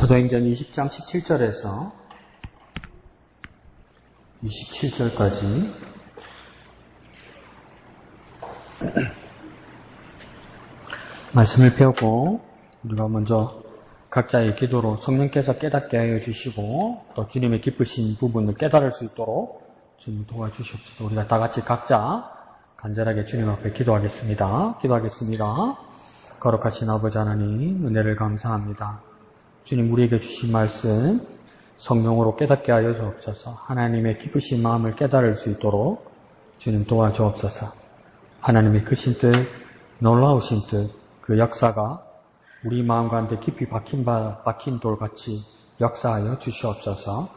사도행전 20장 17절에서 27절까지 말씀을 배우고 우리가 먼저 각자의 기도로 성령께서 깨닫게 하여 주시고 또 주님의 기쁘신 부분을 깨달을 수 있도록 주님 도와주시옵소서. 우리가 다 같이 각자 간절하게 주님 앞에 기도하겠습니다. 거룩하신 아버지 하나님, 은혜를 감사합니다. 주님, 우리에게 주신 말씀 성령으로 깨닫게 하여 주옵소서. 하나님의 기쁘신 마음을 깨달을 수 있도록 주님 도와주옵소서. 하나님의 크신 뜻, 놀라우신 뜻, 그 역사가 우리 마음 가운데 깊이 박힌 돌같이 역사하여 주시옵소서.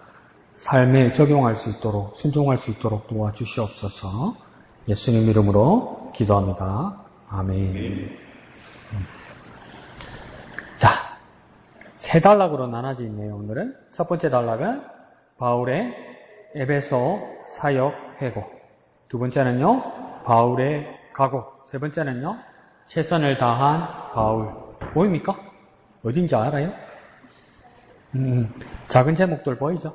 삶에 적용할 수 있도록, 순종할 수 있도록 도와주시옵소서. 예수님 이름으로 기도합니다. 아멘. 자, 세 단락으로 나눠져 있네요. 오늘은 첫 번째 단락은 바울의 에베소 사역 회고, 두 번째는요 바울의 각오, 세 번째는요 최선을 다한 바울. 보입니까? 어딘지 알아요? 작은 제목들 보이죠?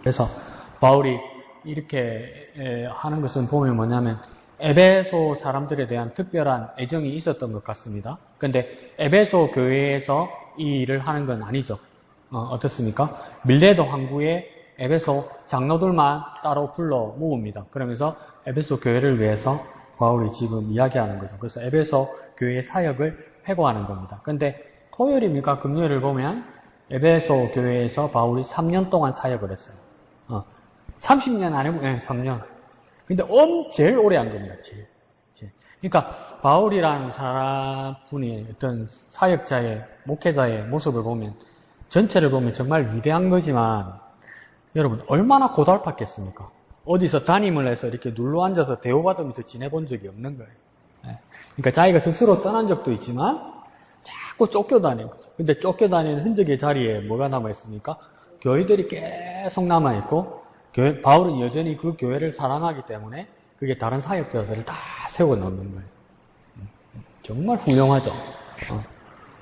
그래서 바울이 이렇게 하는 것은 보면 뭐냐면 에베소 사람들에 대한 특별한 애정이 있었던 것 같습니다. 그런데 에베소 교회에서 이 일을 하는 건 아니죠. 어떻습니까? 밀레도 항구에 에베소 장로들만 따로 불러 모읍니다. 그러면서 에베소 교회를 위해서 바울이 지금 이야기하는 거죠. 그래서 에베소 교회의 사역을 회고하는 겁니다. 그런데 토요일입니까? 금요일을 보면 에베소 교회에서 바울이 3년 동안 사역을 했어요. 30년 안 해보면 3년. 근데 제일 오래 한 겁니다. 제일. 그러니까 바울이라는 사람분이 어떤 사역자의, 목회자의 모습을 보면, 전체를 보면 정말 위대한 거지만 여러분 얼마나 고달팠겠습니까? 어디서 담임을 해서 이렇게 눌러앉아서 대우받으면서 지내본 적이 없는 거예요. 그러니까 자기가 스스로 떠난 적도 있지만 자꾸 쫓겨다니는 거죠. 근데 쫓겨다니는 흔적의 자리에 뭐가 남아있습니까? 교회들이 계속 남아있고, 바울은 여전히 그 교회를 사랑하기 때문에 그게 다른 사역자들을 다 세워 놓는 거예요. 정말 훌륭하죠.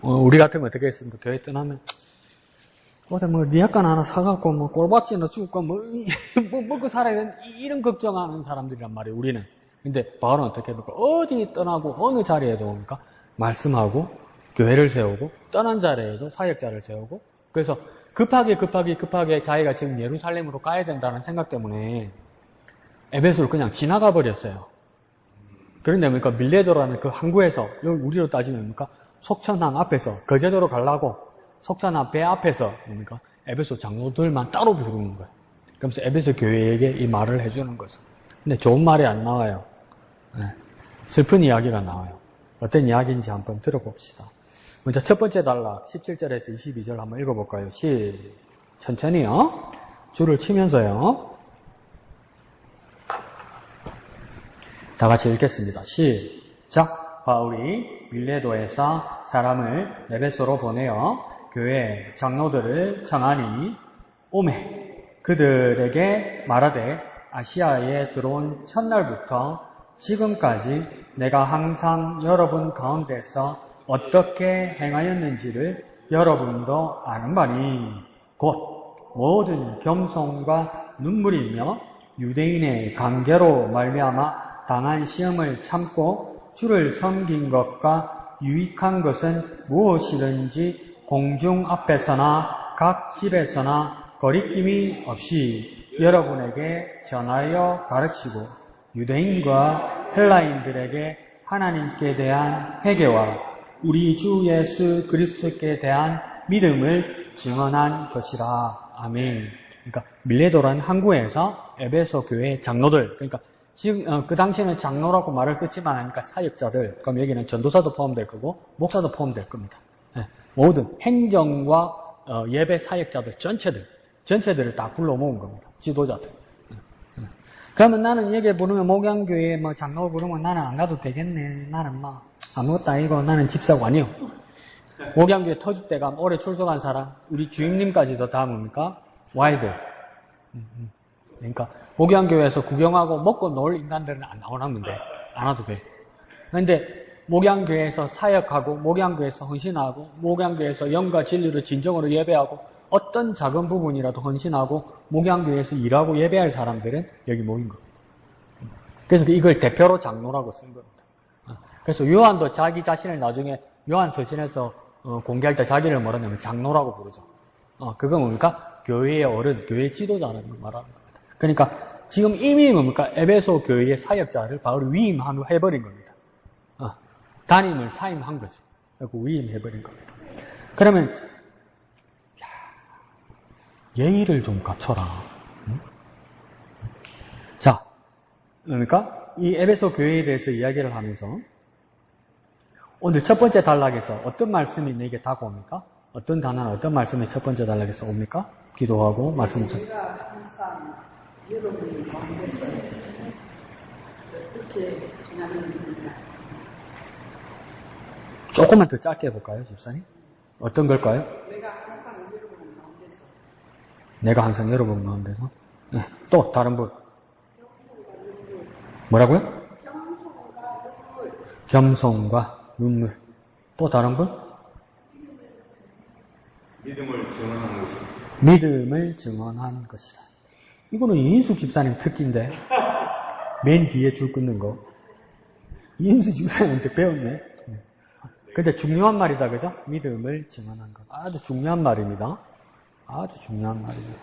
우리 같으면 어떻게 했습니까? 교회 떠나면 어디 니약간 하나 사갖고 꼴박지나 죽고 먹고 살아야 이런 걱정하는 사람들이란 말이에요. 우리는. 근데 바울은 어떻게 합니까? 어디 떠나고 어느 자리에도 옵니까? 말씀하고 교회를 세우고 떠난 자리에도 사역자를 세우고, 그래서 급하게 자기가 지금 예루살렘으로 가야 된다는 생각 때문에 에베소를 그냥 지나가 버렸어요. 그런데 뭡니까? 밀레도라는 그 항구에서, 여기 우리로 따지면 뭡니까? 속천항 앞에서 거제도로 가려고 속천항 배 앞에서 뭡니까? 에베소 장로들만 따로 부르는 거예요. 그러면서 에베소 교회에게 이 말을 해주는 거죠. 근데 좋은 말이 안 나와요. 슬픈 이야기가 나와요. 어떤 이야기인지 한번 들어봅시다. 먼저 첫 번째 단락 17절에서 22절 한번 읽어볼까요? 천천히요. 줄을 치면서요. 다 같이 읽겠습니다. 시작. 바울이 밀레도에서 사람을 에베소로 보내어 교회 장로들을 청하니 오매 그들에게 말하되 아시아에 들어온 첫날부터 지금까지 내가 항상 여러분 가운데서 어떻게 행하였는지를 여러분도 아는 바니 곧 모든 겸손과 눈물이며 유대인의 관계로 말미암아 당한 시험을 참고 주를 섬긴 것과 유익한 것은 무엇이든지 공중 앞에서나 각 집에서나 거리낌이 없이 여러분에게 전하여 가르치고 유대인과 헬라인들에게 하나님께 대한 회개와 우리 주 예수 그리스도께 대한 믿음을 증언한 것이라. 아멘. 그러니까 밀레도라는 항구에서 에베소 교회 장로들, 그러니까 지금 그 당시에는 장로라고 말을 쓰지만 하니까 사역자들, 그럼 여기는 전도사도 포함될 거고 목사도 포함될 겁니다. 모든 행정과 예배 사역자들 전체들을 다 불러 모은 겁니다. 지도자들. 그러면 나는 여기 부르면 목양교회 장로 부르면 나는 안 가도 되겠네. 나는 아무것도 아니고 나는 집사관이요. 목양교회 터질 때가 올해 출석한 사람, 우리 주임님까지도 다 뭡니까? 와야 돼. 그러니까 목양교회에서 구경하고 먹고 놀 인간들은 안 나오면 돼. 안 와도 돼. 그런데 목양교회에서 사역하고, 목양교회에서 헌신하고, 목양교회에서 영과 진리로 진정으로 예배하고, 어떤 작은 부분이라도 헌신하고, 목양교회에서 일하고 예배할 사람들은 여기 모인 겁니다. 그래서 이걸 대표로 장로라고 쓴 겁니다. 그래서 요한도 자기 자신을 나중에 요한 서신에서 공개할 때 자기를 뭐라 하냐면 장로라고 부르죠. 그거 뭡니까? 교회의 어른, 교회 지도자라는 걸 말하는 겁니다. 그러니까 지금 이미 뭡니까? 에베소 교회의 사역자를 바울이 위임해버린 겁니다. 담임을 사임한 거죠. 그리고 위임해버린 겁니다. 그러면 예의를 좀 갖춰라. 응? 자, 그러니까 이 에베소 교회에 대해서 이야기를 하면서 오늘 첫 번째 단락에서 어떤 말씀이 내게 다가옵니까? 어떤 단어나 어떤 말씀이 첫 번째 단락에서 옵니까? 기도하고 말씀을 내가 항상 여러분이 가운데서 어떻게 지나는가. 조금만 더 짧게 해볼까요, 집사님? 어떤 걸까요? 내가 항상 여러분 가운데서. 내가 항상 여러분 가운데서. 네. 또 다른 분. 뭐라고요? 겸손과 눈물. 또 다른 분? 믿음을 증언한 것이다. 믿음을 증언한 것이다. 이거는 이인숙 집사님 특기인데 맨 뒤에 줄 끊는 거. 이인숙 집사님한테 배웠네. 근데 중요한 말이다, 그죠? 믿음을 증언한 것. 아주 중요한 말입니다. 아주 중요한 말입니다.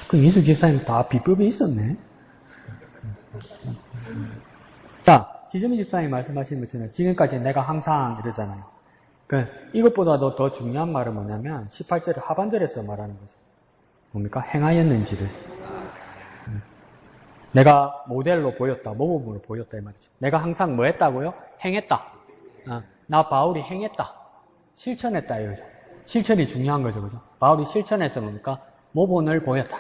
그 이인숙 집사님 다 비법이 있었네. 자, 지점이 집사님이 말씀하신 것처럼 지금까지 내가 항상 이러잖아요. 이것보다도 더 중요한 말은 뭐냐면 18절 하반절에서 말하는 거죠. 뭡니까? 행하였는지를. 내가 모델로 보였다, 모범으로 보였다 이 말이죠. 내가 항상 뭐 했다고요? 행했다. 나 바울이 행했다. 실천했다 이거죠. 실천이 중요한 거죠, 그죠? 바울이 실천해서 뭡니까? 모범을 보였다.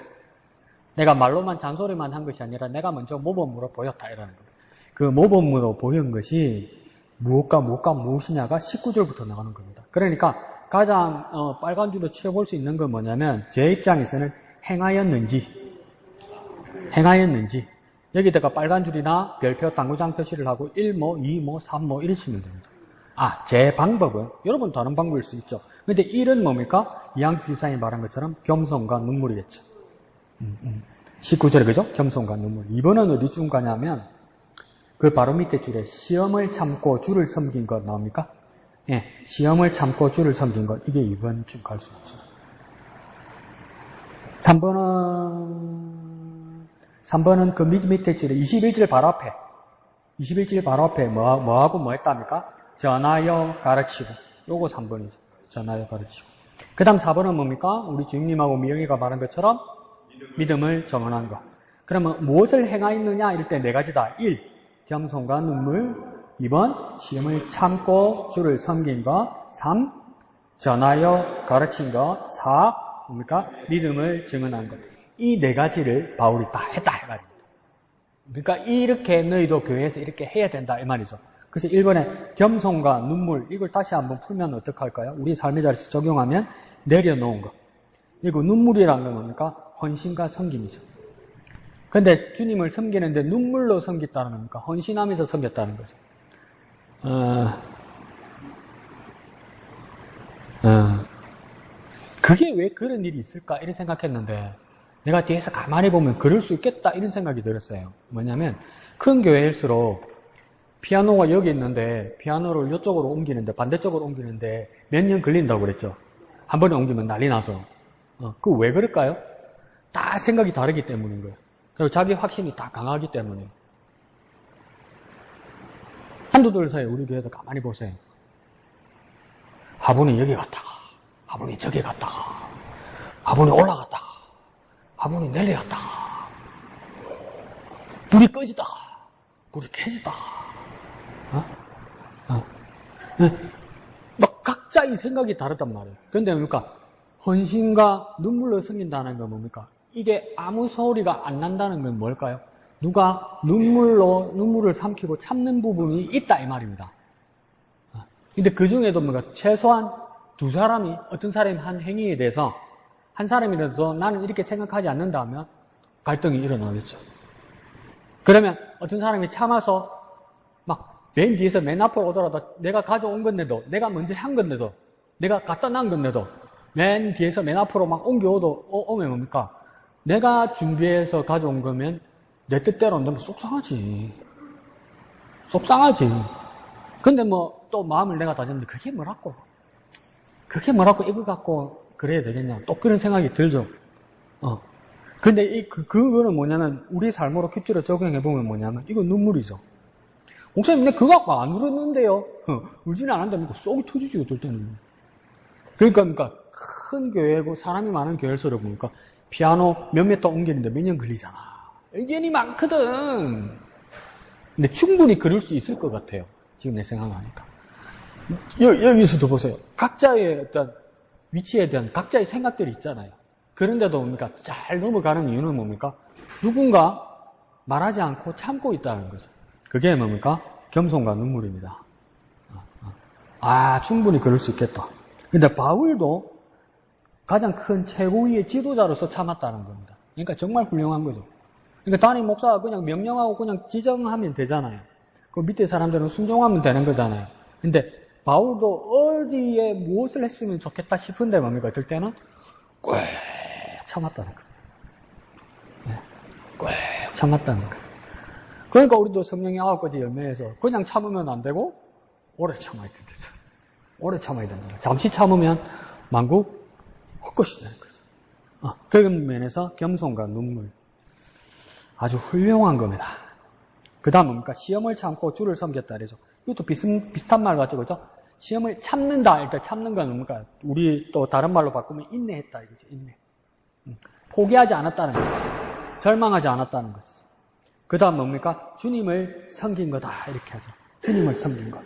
내가 말로만 잔소리만 한 것이 아니라 내가 먼저 모범으로 보였다 이라는 겁니다. 그 모범으로 보인 것이 무엇과 무엇이냐가 19절부터 나가는 겁니다. 그러니까 가장 빨간 줄로 채워볼 수 있는 건 뭐냐면 제 입장에서는 행하였는지 여기다가 빨간 줄이나 별표 당구장 표시를 하고 1모, 2모, 3모 이러시면 됩니다. 제 방법은 여러분 다른 방법일 수 있죠. 근데 1은 뭡니까? 이양주 지사님이 말한 것처럼 겸손과 눈물이겠죠. 19절에 그죠? 겸손과 눈물. 2번은 어디쯤 가냐면 그 바로 밑에 줄에 시험을 참고 주를 섬긴 것 나옵니까? 예, 시험을 참고 주를 섬긴 것. 이게 2번쯤 갈 수 있죠. 3번은 그 밑에 줄에 21절 바로 앞에 뭐하고 뭐 했답니까? 전하여 가르치고. 요거 3번이죠. 전하여 가르치고. 그 다음 4번은 뭡니까? 우리 주임님하고 미영이가 말한 것처럼 믿음을 정언한 것. 그러면 무엇을 행하였느냐? 이럴 때 4가지다. 1. 겸손과 눈물. 2번. 시험을 참고 주를 섬긴 것. 3. 전하여 가르친 것. 4. 뭡니까? 믿음을 증언한 것. 이 4가지를 바울이 다 했다 이 말입니다. 그러니까 이렇게 너희도 교회에서 이렇게 해야 된다 이 말이죠. 그래서 1번에 겸손과 눈물 이걸 다시 한번 풀면 어떡할까요? 우리 삶의 자리에서 적용하면 내려놓은 것. 그리고 눈물이라는 건 뭡니까? 헌신과 섬김이죠. 근데 주님을 섬기는데 눈물로 섬겼다는 겁니까? 헌신하면서 섬겼다는 거죠. 그게 왜 그런 일이 있을까? 이런 생각했는데 내가 뒤에서 가만히 보면 그럴 수 있겠다 이런 생각이 들었어요. 뭐냐면 큰 교회일수록 피아노가 여기 있는데 피아노를 이쪽으로 옮기는데 반대쪽으로 옮기는데 몇 년 걸린다고 그랬죠. 한 번에 옮기면 난리 나서. 그거 왜 그럴까요? 다 생각이 다르기 때문인 거예요. 그리고 자기 확신이 다 강하기 때문에. 한두들 사이에 우리 교회도 가만히 보세요. 화분이 여기 갔다가 화분이 저기 갔다가 화분이 올라갔다가 화분이 내려갔다가 불이 꺼지다가 불이 켜지다가 막 각자의 생각이 다르단 말이에요. 그런데 뭡니까? 헌신과 눈물로 섬긴다는 건 뭡니까? 이게 아무 소리가 안 난다는 건 뭘까요? 누가 눈물을 삼키고 참는 부분이 있다 이 말입니다. 근데 그 중에도 뭔가 최소한 두 사람이 어떤 사람이 한 행위에 대해서 한 사람이라도 나는 이렇게 생각하지 않는다 하면 갈등이 일어나겠죠. 그러면 어떤 사람이 참아서 막 맨 뒤에서 맨 앞으로 오더라도 내가 가져온 건데도, 내가 먼저 한 건데도, 내가 갖다 난 건데도, 맨 뒤에서 맨 앞으로 막 오면 뭡니까? 내가 준비해서 가져온 거면 내 뜻대로 안 되면 속상하지. 속상하지. 근데 뭐 또 마음을 내가 다졌는데 그게 뭐라고 이거 갖고 그래야 되겠냐. 또 그런 생각이 들죠. 근데 그거는 뭐냐면 우리 삶으로 큐티로 적용해보면 뭐냐면 이거 눈물이죠. 목사님, 근데 그거 갖고 안 울었는데요. 울지는 않았는데 쏙이 터지지, 어떨 때는. 그러니까 큰 교회고 사람이 많은 교회일수록 보니까 피아노 몇 미터 옮기는데 몇 년 걸리잖아. 의견이 많거든. 근데 충분히 그럴 수 있을 것 같아요. 지금 내 생각하니까. 여기서도 보세요. 각자의 어떤 위치에 대한 각자의 생각들이 있잖아요. 그런데도 뭡니까? 잘 넘어가는 이유는 뭡니까? 누군가 말하지 않고 참고 있다는 거죠. 그게 뭡니까? 겸손과 눈물입니다. 충분히 그럴 수 있겠다. 근데 바울도 가장 큰 최고위의 지도자로서 참았다는 겁니다. 그러니까 정말 훌륭한 거죠. 그러니까 담임 목사가 그냥 명령하고 그냥 지정하면 되잖아요. 그 밑에 사람들은 순종하면 되는 거잖아요. 근데 바울도 어디에 무엇을 했으면 좋겠다 싶은데 뭡니까? 들 때는 꽉 참았다는 거예요. 꽉 참았다는 거예요. 그러니까 우리도 성령의 9가지 열매에서 그냥 참으면 안 되고 오래 참아야 된다. 오래 참아야 된다. 잠시 참으면 만국 헛것이 되는 거죠. 그런 면에서 겸손과 눈물 아주 훌륭한 겁니다. 그 다음 뭡니까? 시험을 참고 주를 섬겼다 그러죠. 이것도 비슷한 말 같죠, 그죠? 시험을 참는다. 일단 참는 건 뭡니까? 우리 또 다른 말로 바꾸면 인내했다 이거죠. 인내. 포기하지 않았다는 거죠. 절망하지 않았다는 거죠. 그 다음 뭡니까? 주님을 섬긴 거다. 이렇게 하죠. 주님을 섬긴 거.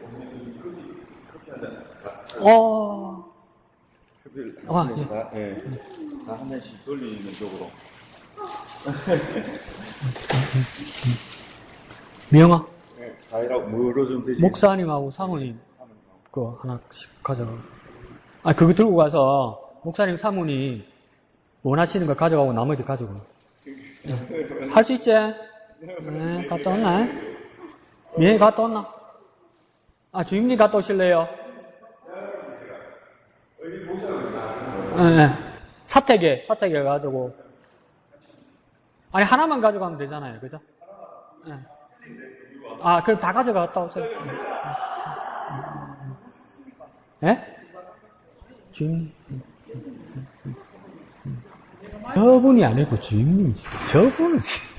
예. 한 잔씩 돌리는 쪽으로. 미영아. 예, 가위라고 뭐로 좀 드시. 목사님하고 사모님 그거 하나씩 가져가. 그거 들고 가서 목사님 사모님 원하시는 거 가져가고 나머지 가지고. 할 수 있지? 네, 갔다 왔나? 미영이 갔다 왔나? 주임님 갔다 오실래요? 네. 사택에 가지고. 하나만 가져가면 되잖아요. 그죠? 네. 그럼 다 가져갔다 오세요. 예? 주임님. 저분이 아니고 주임님이지. 저분이지.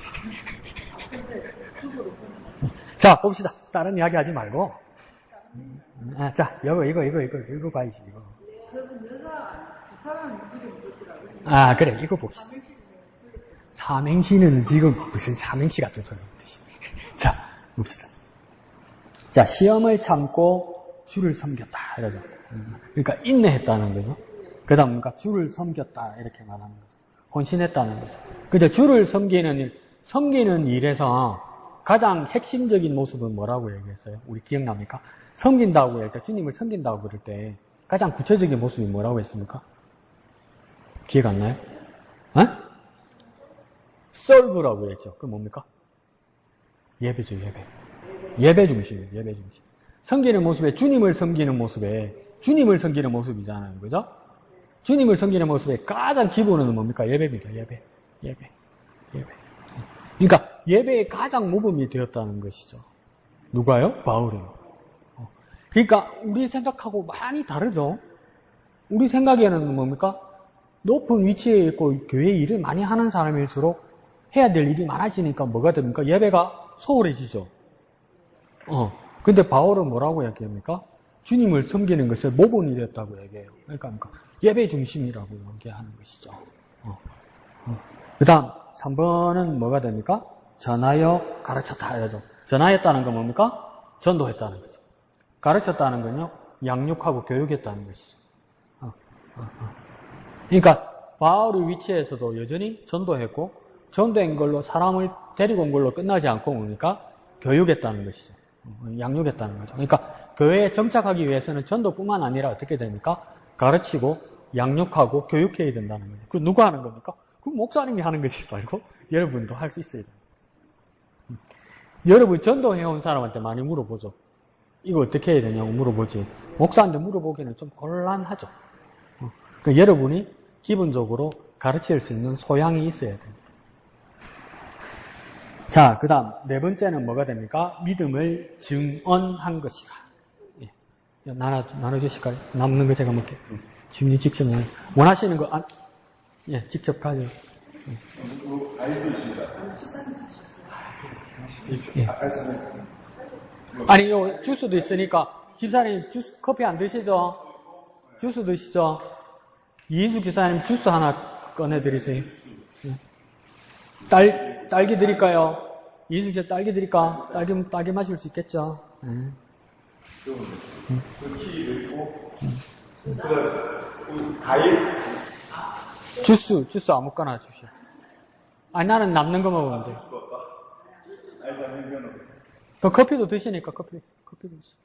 자, 봅시다. 다른 이야기 하지 말고. 자, 이거 봐야지, 이거. 그래, 이거 봅시다. 삼행시는 지금 무슨 삼행시 같은 소리 하듯이. 자, 봅시다. 자, 시험을 참고 주를 섬겼다. 이러죠. 그러니까 인내했다는 거죠. 그 다음, 그러니까 주를 섬겼다. 이렇게 말하는 거죠. 헌신했다는 거죠. 근데 주를 섬기는 일에서 가장 핵심적인 모습은 뭐라고 얘기했어요? 우리 기억납니까? 섬긴다고 할 때, 주님을 섬긴다고 그럴 때 가장 구체적인 모습이 뭐라고 했습니까? 기억 안 나요? 썰브라고 했죠. 그건 뭡니까? 예배죠, 예배. 예배 중심이에요, 예배 중심. 섬기는 모습에, 주님을 섬기는 모습이잖아요. 그죠? 주님을 섬기는 모습의 가장 기본은 뭡니까? 예배입니다, 예배. 그러니까, 예배의 가장 모범이 되었다는 것이죠. 누가요? 바울이요. 그러니까, 우리 생각하고 많이 다르죠? 우리 생각에는 뭡니까? 높은 위치에 있고, 교회 일을 많이 하는 사람일수록 해야 될 일이 많아지니까 뭐가 됩니까? 예배가 소홀해지죠. 근데 바울은 뭐라고 얘기합니까? 주님을 섬기는 것을 모본이 됐다고 얘기해요. 그러니까 예배 중심이라고 얘기하는 것이죠. 그 다음 3번은 뭐가 됩니까? 전하여 가르쳤다 이러죠. 전하였다는 건 뭡니까? 전도했다는 거죠. 가르쳤다는 건요, 양육하고 교육했다는 것이죠. 그러니까 바울의 위치에서도 여전히 전도했고, 전도한 걸로 사람을 데리고 온 걸로 끝나지 않고 뭡니까? 교육했다는 것이죠. 양육했다는 거죠. 그러니까 교회에 정착하기 위해서는 전도뿐만 아니라 어떻게 됩니까? 가르치고 양육하고 교육해야 된다는 거죠. 그 누가 하는 겁니까? 그 목사님이 하는 것이 말고 여러분도 할 수 있어야 돼요. 여러분 전도해온 사람한테 많이 물어보죠. 이거 어떻게 해야 되냐고 물어보지. 목사한테 물어보기는 좀 곤란하죠. 그러니까 여러분이 기본적으로 가르칠 수 있는 소양이 있어야 됩니다. 자, 그 다음 네 번째는 뭐가 됩니까? 믿음을 증언한 것이다. 예. 나눠주실까요? 남는 거 제가 먹게. 주님 직접 원하시는 거 예, 직접 가져. 예. 아니, 요 주스도 있으니까 집사님 주스 커피 안 드시죠? 주스 드시죠? 이인숙 집사님 주스 하나 꺼내드리세요. 딸기 드릴까요? 이인숙 집사 딸기 드릴까? 딸기 마실 수 있겠죠? 과일? 주스 아무거나 주시오. 아니, 나는 남는 거 먹으면 돼. 그 커피도 드시니까 커피도 드시.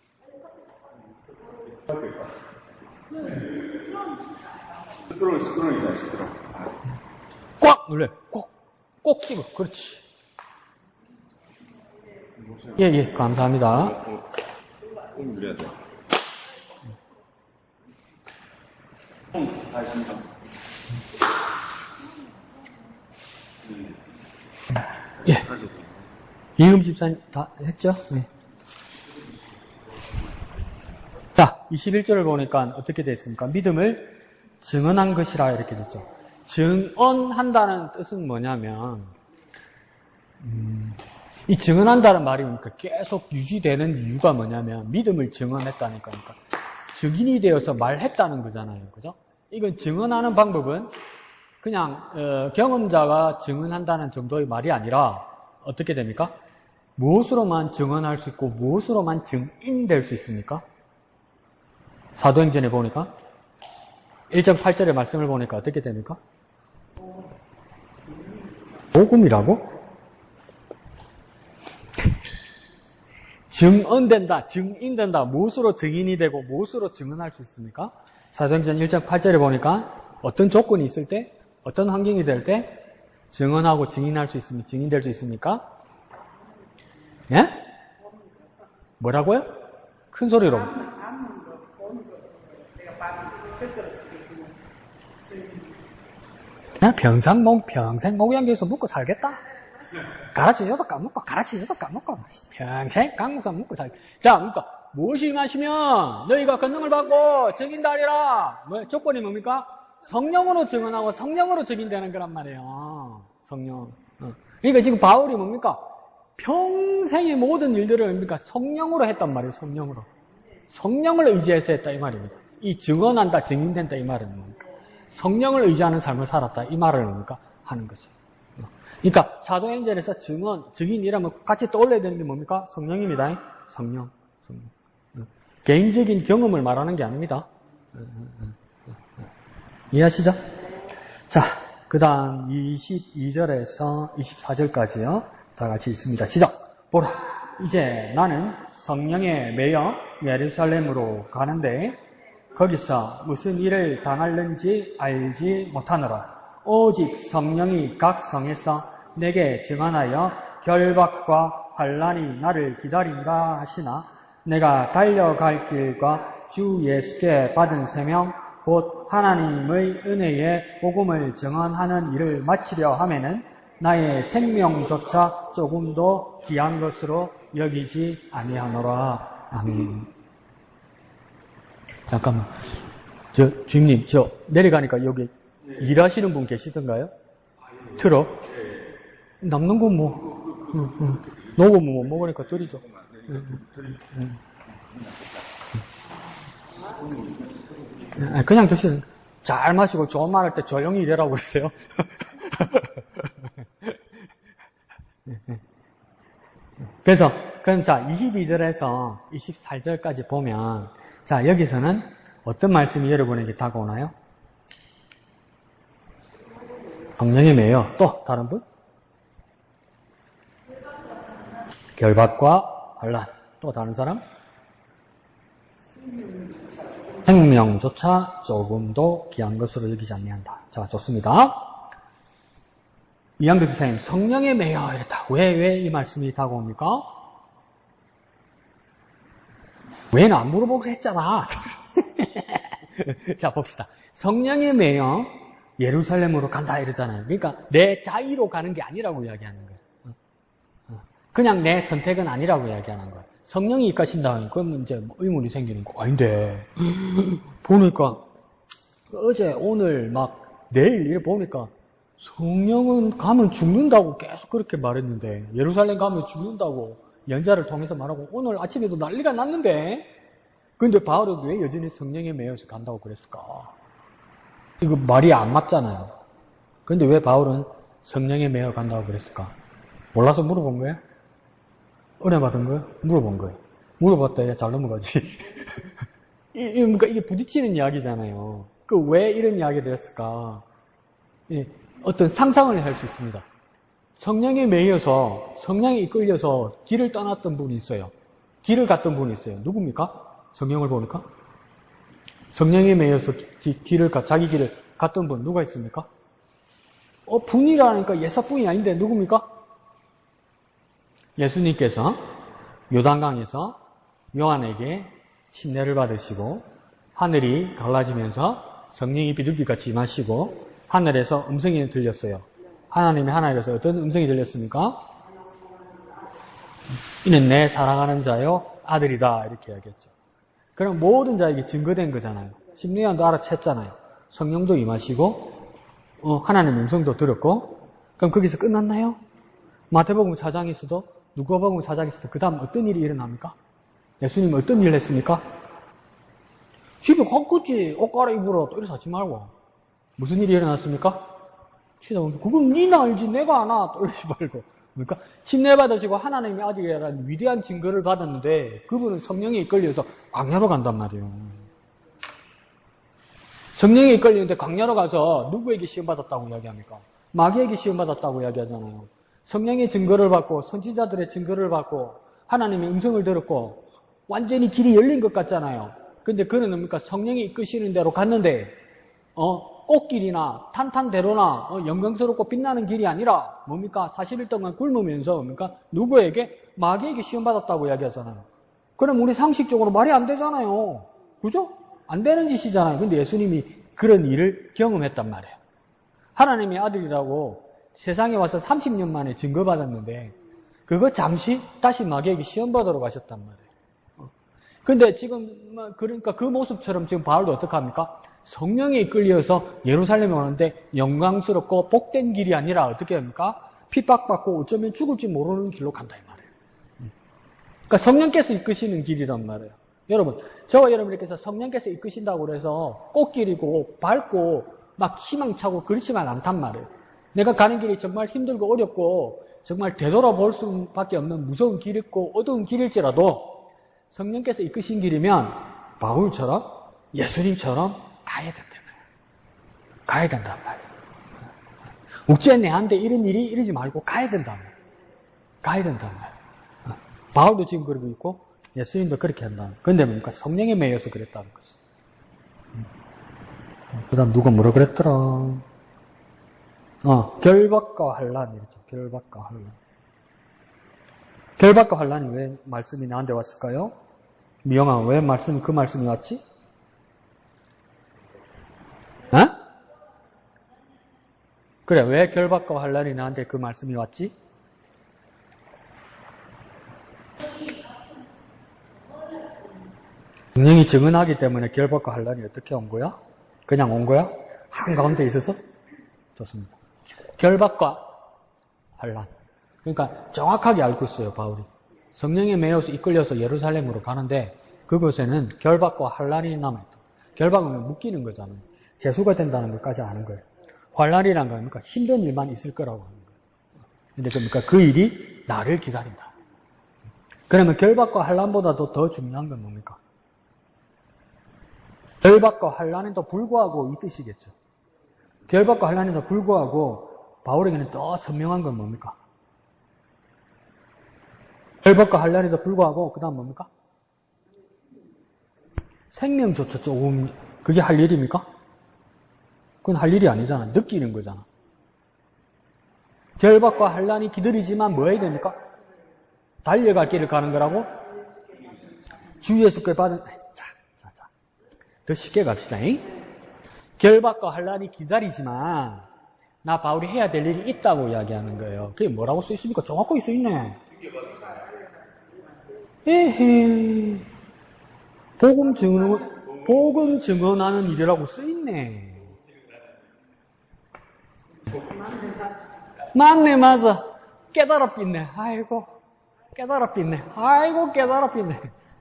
스트롱이다, 스트롱. 꽉 눌러. 꼭 끼고. 그렇지. 예, 감사합니다. 꼭 눌려야 돼. 예. 이금 집사님 다 했죠? 네. 자, 21절을 보니까 어떻게 되어 있습니까? 믿음을 증언한 것이라 이렇게 됐죠. 증언한다는 뜻은 뭐냐면, 이 증언한다는 말이 그러니까 계속 유지되는 이유가 뭐냐면, 믿음을 증언했다니까. 그러니까 증인이 되어서 말했다는 거잖아요. 그죠? 이건 증언하는 방법은 그냥 경험자가 증언한다는 정도의 말이 아니라 어떻게 됩니까? 무엇으로만 증언할 수 있고 무엇으로만 증인될 수 있습니까? 사도행전에 보니까 1장 8절의 말씀을 보니까 어떻게 됩니까? 복음이라고? 증언된다, 증인된다. 무엇으로 증인이 되고 무엇으로 증언할 수 있습니까? 사도행전 1장 8절에 보니까 어떤 조건이 있을 때, 어떤 환경이 될 때 증언하고 증인할 수 있으면 증인될 수 있습니까? 예? 뭐라고요? 큰 소리로. 나 평생 목양교에서 먹고 살겠다. 가르치셔도 까먹고 가르치셔도 까먹고 평생 강목사 먹고 살겠다. 자, 그러니까 무엇이 임하시면 너희가 권능을 받고 증인다리라. 뭐 조건이 뭡니까? 성령으로 증언하고 성령으로 증인되는 거란 말이에요. 성령. 그러니까 지금 바울이 뭡니까? 평생의 모든 일들을 뭡니까? 성령으로 했단 말이에요. 성령으로. 성령을 의지해서 했다 이 말입니다. 이 증언한다, 증인된다 이 말은 뭡니까? 성령을 의지하는 삶을 살았다 이 말을 뭡니까? 하는 거죠. 그러니까 사도행전에서 증인이라면 같이 떠올려야 되는 게 뭡니까? 성령입니다. 성령. 개인적인 경험을 말하는 게 아닙니다. 이해하시죠? 자, 그 다음 22절에서 24절까지요. 다 같이 있습니다. 시작! 보라! 이제 나는 성령에 매여 예루살렘으로 가는데 거기서 무슨 일을 당할는지 알지 못하노라. 오직 성령이 각 성에서 내게 증언하여 결박과 환난이 나를 기다리라 하시나 내가 달려갈 길과 주 예수께 받은 세명 곧 하나님의 은혜의 복음을 증언하는 일을 마치려 하면은 나의 생명조차 조금도 귀한 것으로 여기지 아니하노라. 아멘. 잠깐만. 주임님, 내려가니까 여기 일하시는 분 계시던가요? 틀어? 남는 건 녹음 못 먹으니까 드리죠. 그냥 드시는, 잘 마시고 좋은 말 할 때 조용히 일하라고 그러세요. 그래서, 그럼 자, 22절에서 24절까지 보면, 자, 여기서는 어떤 말씀이 여러분에게 다가오나요? 성령에 매여. 또, 다른 분? 결박과 환난. 또 다른 사람? 생명조차 조금도 귀한 것으로 여기지 아니한다. 자, 좋습니다. 이양도 기사님, 성령에 매여 이랬다. 왜 이 말씀이 다가옵니까? 왜는 안 물어보고 했잖아. 자, 봅시다. 성령에 매여 예루살렘으로 간다 이러잖아요. 그러니까 내 자의로 가는 게 아니라고 이야기하는 거예요. 그냥 내 선택은 아니라고 이야기하는 거예요. 성령이 이끄신다. 그러면 이제 의문이 생기는 거. 아닌데. 보니까 어제, 오늘, 막 내일 이렇게 보니까 성령은 가면 죽는다고 계속 그렇게 말했는데, 예루살렘 가면 죽는다고 연자를 통해서 말하고, 오늘 아침에도 난리가 났는데, 근데 바울은 왜 여전히 성령에 매여서 간다고 그랬을까? 이거 말이 안 맞잖아요. 근데 왜 바울은 성령에 매여 간다고 그랬을까? 몰라서 물어본 거예요? 은혜 받은 거예요? 물어본 거예요. 물어봤다, 야, 잘 넘어가지. 그러니까 이게 부딪히는 이야기잖아요. 그 왜 이런 이야기를 했을까? 예, 어떤 상상을 할 수 있습니다. 성령에 매여서, 성령에 이끌려서 길을 떠났던 분이 있어요. 길을 갔던 분이 있어요. 누굽니까? 성경을 보니까? 성령에 매여서 자기 길을 갔던 분, 누가 있습니까? 분이라니까 예사뿐이 아닌데, 누굽니까? 예수님께서 요단강에서 요한에게 침례를 받으시고, 하늘이 갈라지면서 성령이 비둘기같이 임하시고, 하늘에서 음성이 들렸어요. 하나님의 하나님에서 어떤 음성이 들렸습니까? 이는 내 사랑하는 자요 아들이다 이렇게 이야기했죠. 그럼 모든 자에게 증거된 거잖아요. 심리관도 알아챘잖아요. 성령도 임하시고 하나님의 음성도 들었고, 그럼 거기서 끝났나요? 마태복음 4장에서도 누가복음 4장에서도 그 다음 어떤 일이 일어납니까? 예수님은 어떤 일을 했습니까? 집에 갔겠지. 옷 갈아입으러 또 이래서 하지 말고. 무슨 일이 일어났습니까? 그건 니나 알지 내가 아나 또 이러지 말고. 그러니까 침례받으시고 하나님의 아들이라는 위대한 증거를 받았는데 그분은 성령에 이끌려서 광야로 간단 말이에요. 성령에 이끌리는데 광야로 가서 누구에게 시험받았다고 이야기합니까? 마귀에게 시험받았다고 이야기하잖아요. 성령의 증거를 받고 선지자들의 증거를 받고 하나님의 음성을 들었고 완전히 길이 열린 것 같잖아요. 근데 그는 뭡니까? 성령이 이끄시는 대로 갔는데 꽃길이나 탄탄대로나 영광스럽고 빛나는 길이 아니라 뭡니까? 40일 동안 굶으면서 뭡니까? 누구에게? 마귀에게 시험받았다고 이야기하잖아요. 그럼 우리 상식적으로 말이 안 되잖아요. 그죠? 안 되는 짓이잖아요. 근데 예수님이 그런 일을 경험했단 말이에요. 하나님의 아들이라고 세상에 와서 30년 만에 증거받았는데 그거 잠시 다시 마귀에게 시험받으러 가셨단 말이에요. 근데 지금 그러니까 그 모습처럼 지금 바울도 어떻게 합니까? 성령에 이끌려서 예루살렘에 오는데 영광스럽고 복된 길이 아니라 어떻게 합니까? 핍박받고 어쩌면 죽을지 모르는 길로 간다 이 말이에요. 그러니까 성령께서 이끄시는 길이란 말이에요. 여러분, 저와 여러분께서 성령께서 이끄신다고 그래서 꽃길이고 밝고 막 희망차고 그렇지만 않단 말이에요. 내가 가는 길이 정말 힘들고 어렵고 정말 되돌아볼 수밖에 없는 무서운 길이고 어두운 길일지라도 성령께서 이끄신 길이면 바울처럼 예수님처럼 가야 된단 말이에요. 가야 된단 말이에요. 욱지에 내한테 이런 일이 이러지 말고 가야 된단 말이에요. 가야 된단 말이에요. 바울도 지금 그러고 있고 예수님도 그렇게 한다. 근데 뭡니까? 성령에 매여서 그랬다는 거죠. 그 다음 누가 뭐라 그랬더라? 결박과 환란 이렇게. 결박과 환란. 결박과 환란이 왜 말씀이 나한테 왔을까요? 미영아, 왜 그 말씀이 왔지? 그래, 왜 결박과 환란이 나한테 그 말씀이 왔지? 성령이 증언하기 때문에 결박과 환란이 어떻게 온 거야? 그냥 온 거야? 한가운데 있어서? 좋습니다. 결박과 환란. 그러니까 정확하게 알고 있어요, 바울이. 성령에 매여서 이끌려서 예루살렘으로 가는데 그곳에는 결박과 환란이 남아있다. 결박은 묶이는 거잖아요. 재수가 된다는 것까지 아는 거예요. 환란이란 건 뭡니까? 힘든 일만 있을 거라고 하는 거예요. 근데 그러니까 그 일이 나를 기다린다. 그러면 결박과 환란보다도 더 중요한 건 뭡니까? 결박과 환란에도 불구하고 이 뜻이겠죠. 결박과 환란에도 불구하고 바울에게는 더 선명한 건 뭡니까? 결박과 환란에도 불구하고 그 다음 뭡니까? 생명조차 조금 그게 할 일입니까? 그건 할 일이 아니잖아. 느끼는 거잖아. 결박과 환란이 기다리지만 뭐 해야 됩니까? 달려갈 길을 가는 거라고? 주 예수께 받은, 자. 더 쉽게 갑시다. 결박과 환란이 기다리지만, 나 바울이 해야 될 일이 있다고 이야기하는 거예요. 그게 뭐라고 써 있습니까? 정확하게 써 있네. 에헤. 복음 증언하는 일이라고 써 있네. 맞네, 맞아. 깨달았겠네. 아이고, 깨달았겠네.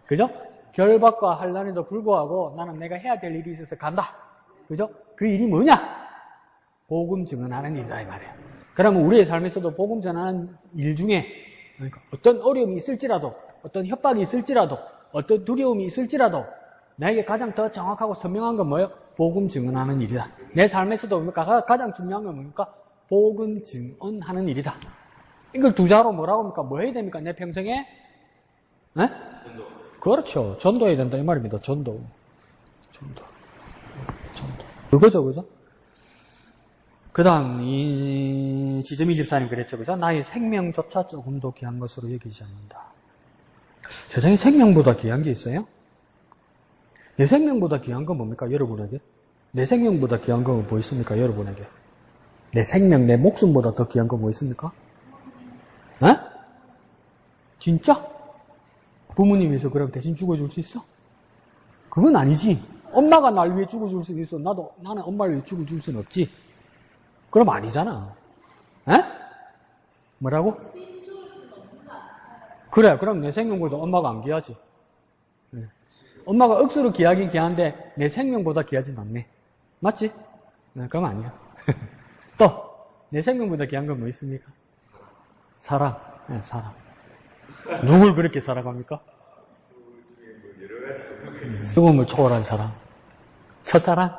그죠? 결박과 환란에도 불구하고 나는 내가 해야 될 일이 있어서 간다. 그죠? 그 일이 뭐냐? 복음 증언하는 일이다, 이 말이에요. 그러면 우리의 삶에서도 복음 전하는 일 중에, 그러니까 어떤 어려움이 있을지라도, 어떤 협박이 있을지라도, 어떤 두려움이 있을지라도, 나에게 가장 더 정확하고 선명한 건 뭐예요? 복음 증언하는 일이다. 내 삶에서도 뭡니까? 가장 중요한 건 뭡니까? 복음 증언하는 일이다. 이걸 두 자로 뭐라고 합니까? 뭐 해야 됩니까? 내 평생에? 네? 전도. 그렇죠. 전도해야 된다, 이 말입니다. 전도. 그거죠, 그죠? 그 다음, 지점이 집사님 그랬죠, 그죠? 나의 생명조차 조금도 귀한 것으로 여기지 않는다. 세상에 생명보다 귀한 게 있어요? 내 생명보다 귀한 건 뭡니까, 여러분에게? 내 생명보다 귀한 건 뭐 있습니까, 여러분에게? 내 생명, 내 목숨보다 더 귀한 건 뭐 있습니까? 에? 진짜? 부모님 위해서 그럼 대신 죽어줄 수 있어? 그건 아니지. 엄마가 날 위해 죽어줄 수 있어. 나는 엄마를 위해 죽어줄 수는 없지. 그럼 아니잖아. 에? 뭐라고? 그래, 그럼 내 생명보다 엄마가 안 귀하지. 네. 엄마가 억수로 귀하긴 귀한데 내 생명보다 귀하진 않네. 맞지? 네, 그럼 아니야. 또 내 생명보다 귀한 건 뭐 있습니까? 사랑. 네, 사랑. 누굴 그렇게 사랑합니까? 죽음을 초월한 사랑. 첫사랑?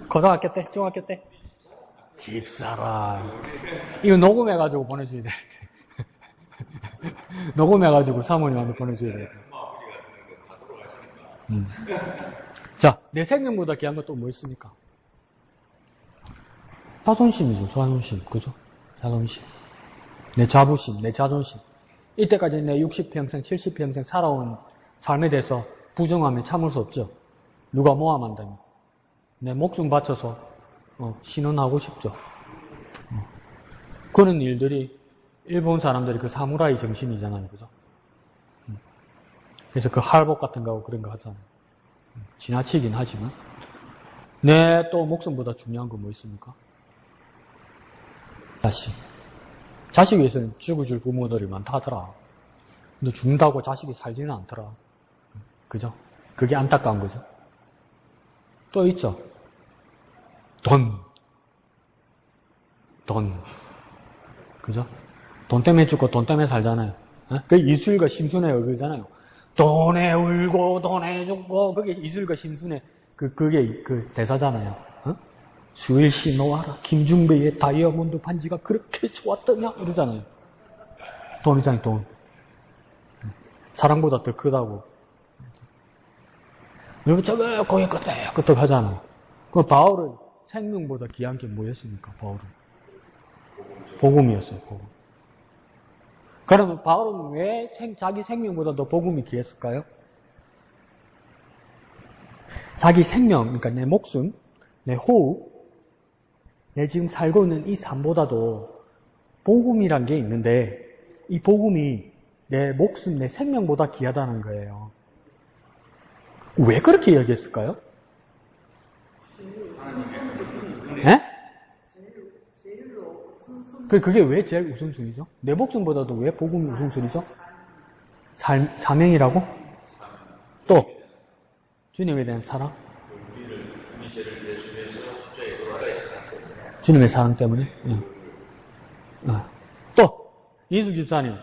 고등학교 때? 중학교 때? 집사랑. 이거 녹음해가지고 보내줘야 돼. 녹음해가지고 사모님한테 보내줘야 돼. 자, 내 생명보다 귀한 건 또 뭐 있습니까? 자존심이죠, 자존심. 그죠? 자존심. 내 자부심, 내 자존심. 이때까지 내 60평생, 70평생 살아온 삶에 대해서 부정하면 참을 수 없죠. 누가 모함한다면. 내 목숨 바쳐서 신원하고 싶죠. 그런 일들이 일본 사람들이 그 사무라이 정신이잖아요. 그죠? 그래서 그 할복 같은 거하고 그런 거 하잖아요. 지나치긴 하지만. 내 또 목숨보다 중요한 건 뭐 있습니까? 자식 위해서는 죽어줄 부모들이 많다 하더라. 근데 죽는다고 자식이 살지는 않더라. 그죠? 그게 안타까운 거죠. 또 있죠. 돈. 그죠? 돈 때문에 죽고 돈 때문에 살잖아요. 그 이술과 심순의 그거잖아요. 돈에 울고 돈에 죽고 그게 이술과 심순의 그게 그 대사잖아요. 수일씨 놓아라. 김중배의 다이아몬드 반지가 그렇게 좋았더냐 이러잖아요. 돈이잖아요. 돈. 사랑보다 더 크다고. 여러분 저거 거기 끄떡끄떡 하잖아요. 그 바울은 생명보다 귀한 게 뭐였습니까? 바울은 복음이었어요. 복음. 그러면 바울은 왜 자기 생명보다 더 복음이 귀했을까요? 자기 생명, 그러니까 내 목숨, 내 호흡, 내 지금 살고 있는 이 삶보다도 복음이란 게 있는데 이 복음이 내 목숨, 내 생명보다 귀하다는 거예요. 왜 그렇게 이야기했을까요? 네? 그게 왜 제일 우선순위죠? 내 목숨보다도 왜 복음이 우선순위죠? 사명이라고? 또 주님에 대한 사랑? 주님의 사랑 때문에? 또 이수 집사님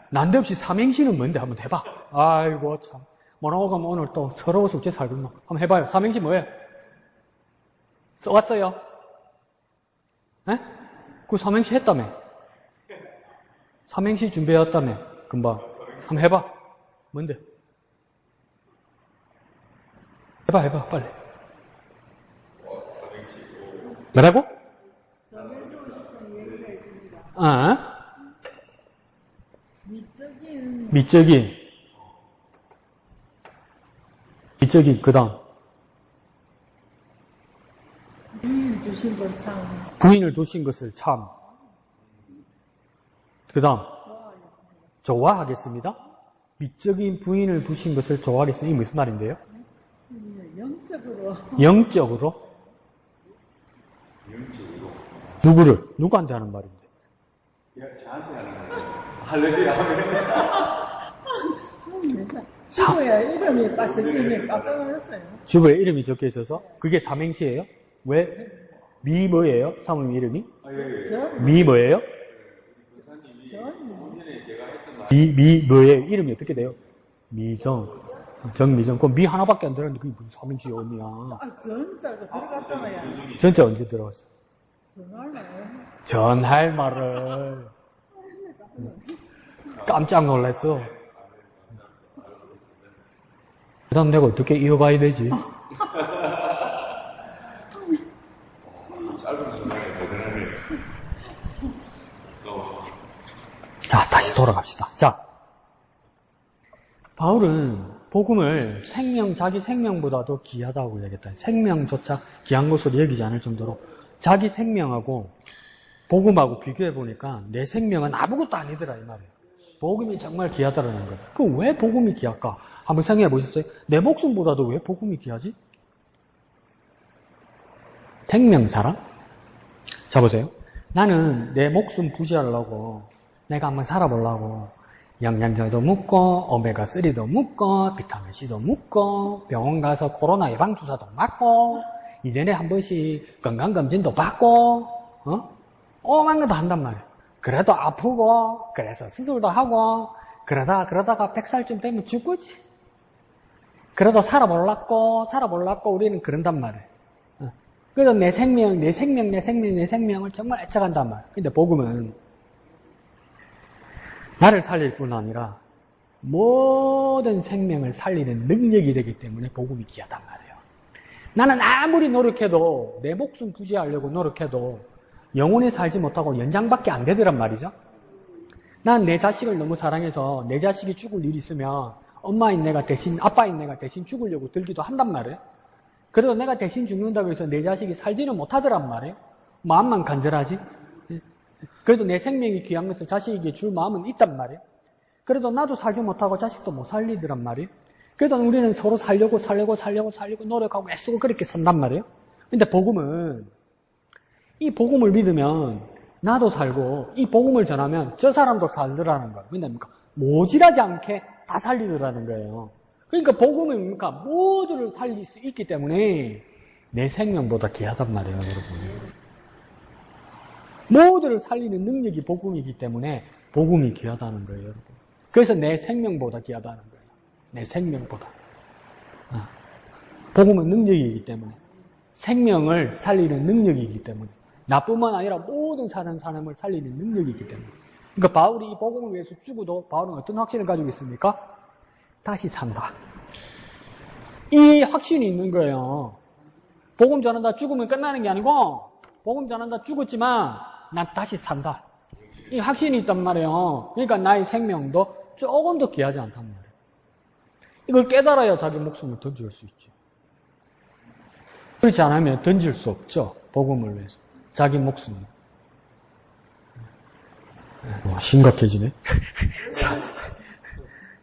난데없이 삼행시는 뭔데? 한번 해봐. 아이고 참 뭐라고 하면 오늘 또 서러워서 어째 살겠노? 한번 해봐요. 삼행시 뭐예요? 써왔어요? 에? 그 삼행시 했다며? 삼행시 준비해왔다며? 금방 한번 해봐. 뭔데? 해봐 빨리. 뭐라고? 미적인. 미적인, 그 다음. 부인 주신 건 참 부인을 두신 것을 참. 그 다음. 좋아하겠습니다. 미적인 부인을 두신 것을 좋아하겠습니다. 이게 무슨 말인데요? 영적으로 영적으로? 영적으로. 누구를? 누구한테 하는 말인데? 야, 저한테 하는 거예요. 할렐루야. 주부야 이름이 딱 적히면 깜짝 놀랐어요. 주부에 이름이 적혀 있어서? 그게 삼행시예요? 왜? 미 뭐예요? 사모님 이름이? 아, 예, 예. 전 미 뭐예요? 작년에 제가 했던 말. 미 뭐예요? 이름이 어떻게 돼요? 미정. 정미정. 그럼 미 하나밖에 안 들었는데 그게 무슨 삼행시 의미야? 전자가 들어갔잖아요. 전체 언제 들어갔어? 전화를 전할 말을. 깜짝 놀랐어. 그 다음 내가 어떻게 이어가야 되지? 짧은 순간에 대단하네요. 자, 다시 돌아갑시다. 자, 바울은 복음을 자기 생명보다도 귀하다고 이야기했다. 생명조차 귀한 것으로 여기지 않을 정도로 자기 생명하고 복음하고 비교해 보니까 내 생명은 아무것도 아니더라 이 말이에요. 복음이 정말 귀하다라는 거예요. 그럼 왜 복음이 귀할까? 한번 생각해 보셨어요? 내 목숨보다도 왜 복음이 귀하지? 생명사랑? 자 보세요. 나는 내 목숨 부지하려고 내가 한번 살아보려고 영양제도 먹고 오메가3도 먹고 비타민C도 먹고 병원 가서 코로나 예방주사도 맞고 이전에 한 번씩 건강검진도 받고 오만 것도 한단 말이에요. 그래도 아프고 그래서 수술도 하고 그러다가 100살쯤 되면 죽겠지. 그래도 살아보려고 우리는 그런단 말이에요. 그래서 내 생명을 정말 애착한단 말이에요. 근데 복음은 나를 살릴 뿐 아니라 모든 생명을 살리는 능력이 되기 때문에 복음이 귀하단 말이에요. 나는 아무리 노력해도 내 목숨 부지하려고 노력해도 영원히 살지 못하고 연장밖에 안 되더란 말이죠. 난 내 자식을 너무 사랑해서 내 자식이 죽을 일이 있으면 엄마인 내가 대신, 아빠인 내가 대신 죽으려고 들기도 한단 말이에요. 그래도 내가 대신 죽는다고 해서 내 자식이 살지는 못하더란 말이에요. 마음만 간절하지. 그래도 내 생명이 귀한 것을 자식에게 줄 마음은 있단 말이에요. 그래도 나도 살지 못하고 자식도 못 살리더란 말이에요. 그래도 우리는 서로 살려고 노력하고 애쓰고 그렇게 산단 말이에요. 근데 복음은 이 복음을 믿으면 나도 살고 이 복음을 전하면 저 사람도 살더라는 거예요. 근데 뭡니까? 모질하지 않게 다 살리더라는 거예요. 그러니까 복음은 뭡니까? 모두를 살릴 수 있기 때문에 내 생명보다 귀하단 말이에요, 여러분. 모두를 살리는 능력이 복음이기 때문에 복음이 귀하다는 거예요, 여러분. 그래서 내 생명보다 귀하다는 거예요. 내 생명보다. 복음은 능력이기 때문에. 생명을 살리는 능력이기 때문에. 나뿐만 아니라 모든 사는 사람을 살리는 능력이기 때문에. 그러니까 바울이 이 복음을 위해서 죽어도 바울은 어떤 확신을 가지고 있습니까? 다시 산다. 이 확신이 있는 거예요. 복음 전한다 죽으면 끝나는 게 아니고 복음 전한다 죽었지만 난 다시 산다. 이 확신이 있단 말이에요. 그러니까 나의 생명도 조금 더 귀하지 않단 말이에요. 이걸 깨달아야 자기 목숨을 던질 수 있죠. 그렇지 않으면 던질 수 없죠. 복음을 위해서. 자기 목숨을. 심각해지네.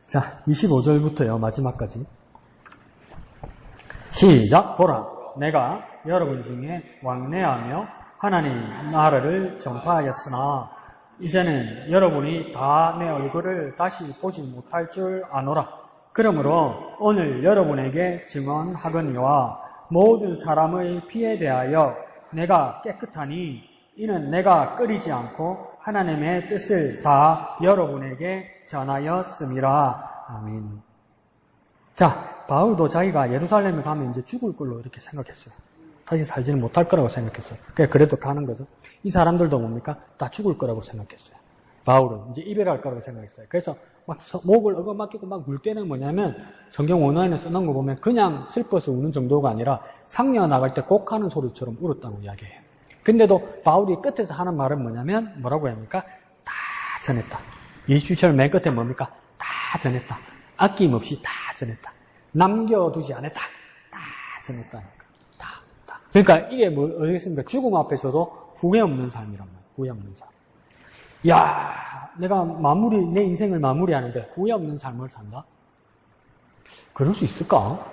자, 25절부터요. 마지막까지. 시작. 보라. 내가 여러분 중에 왕래하며 하나님 나라를 전파하였으나 이제는 여러분이 다 내 얼굴을 다시 보지 못할 줄 아노라. 그러므로 오늘 여러분에게 증언하거니와 모든 사람의 피에 대하여 내가 깨끗하니 이는 내가 끓이지 않고 하나님의 뜻을 다 여러분에게 전하였음이라. 아멘. 자, 바울도 자기가 예루살렘에 가면 이제 죽을 걸로 이렇게 생각했어요. 다시 살지는 못할 거라고 생각했어요. 그래도 가는 거죠. 이 사람들도 뭡니까? 다 죽을 거라고 생각했어요. 바울은 이제 이별할 거라고 생각했어요. 그래서 막 목을 얻어맞기고 막 울 때는 뭐냐면 성경 원어에는 써놓은 거 보면 그냥 슬퍼서 우는 정도가 아니라 상녀 나갈 때 곡하는 소리처럼 울었다고 이야기해요. 근데도 바울이 끝에서 하는 말은 뭐냐면 뭐라고 합니까? 다 전했다. 27절 맨 끝에 뭡니까? 다 전했다. 아낌없이 다 전했다. 남겨두지 않았다. 다 전했다니까. 다. 그러니까 이게 뭐겠습니까? 죽음 앞에서도 후회 없는 삶이란 말이에요. 후회 없는 삶. 야, 내가 내 인생을 마무리하는데 후회 없는 삶을 산다? 그럴 수 있을까?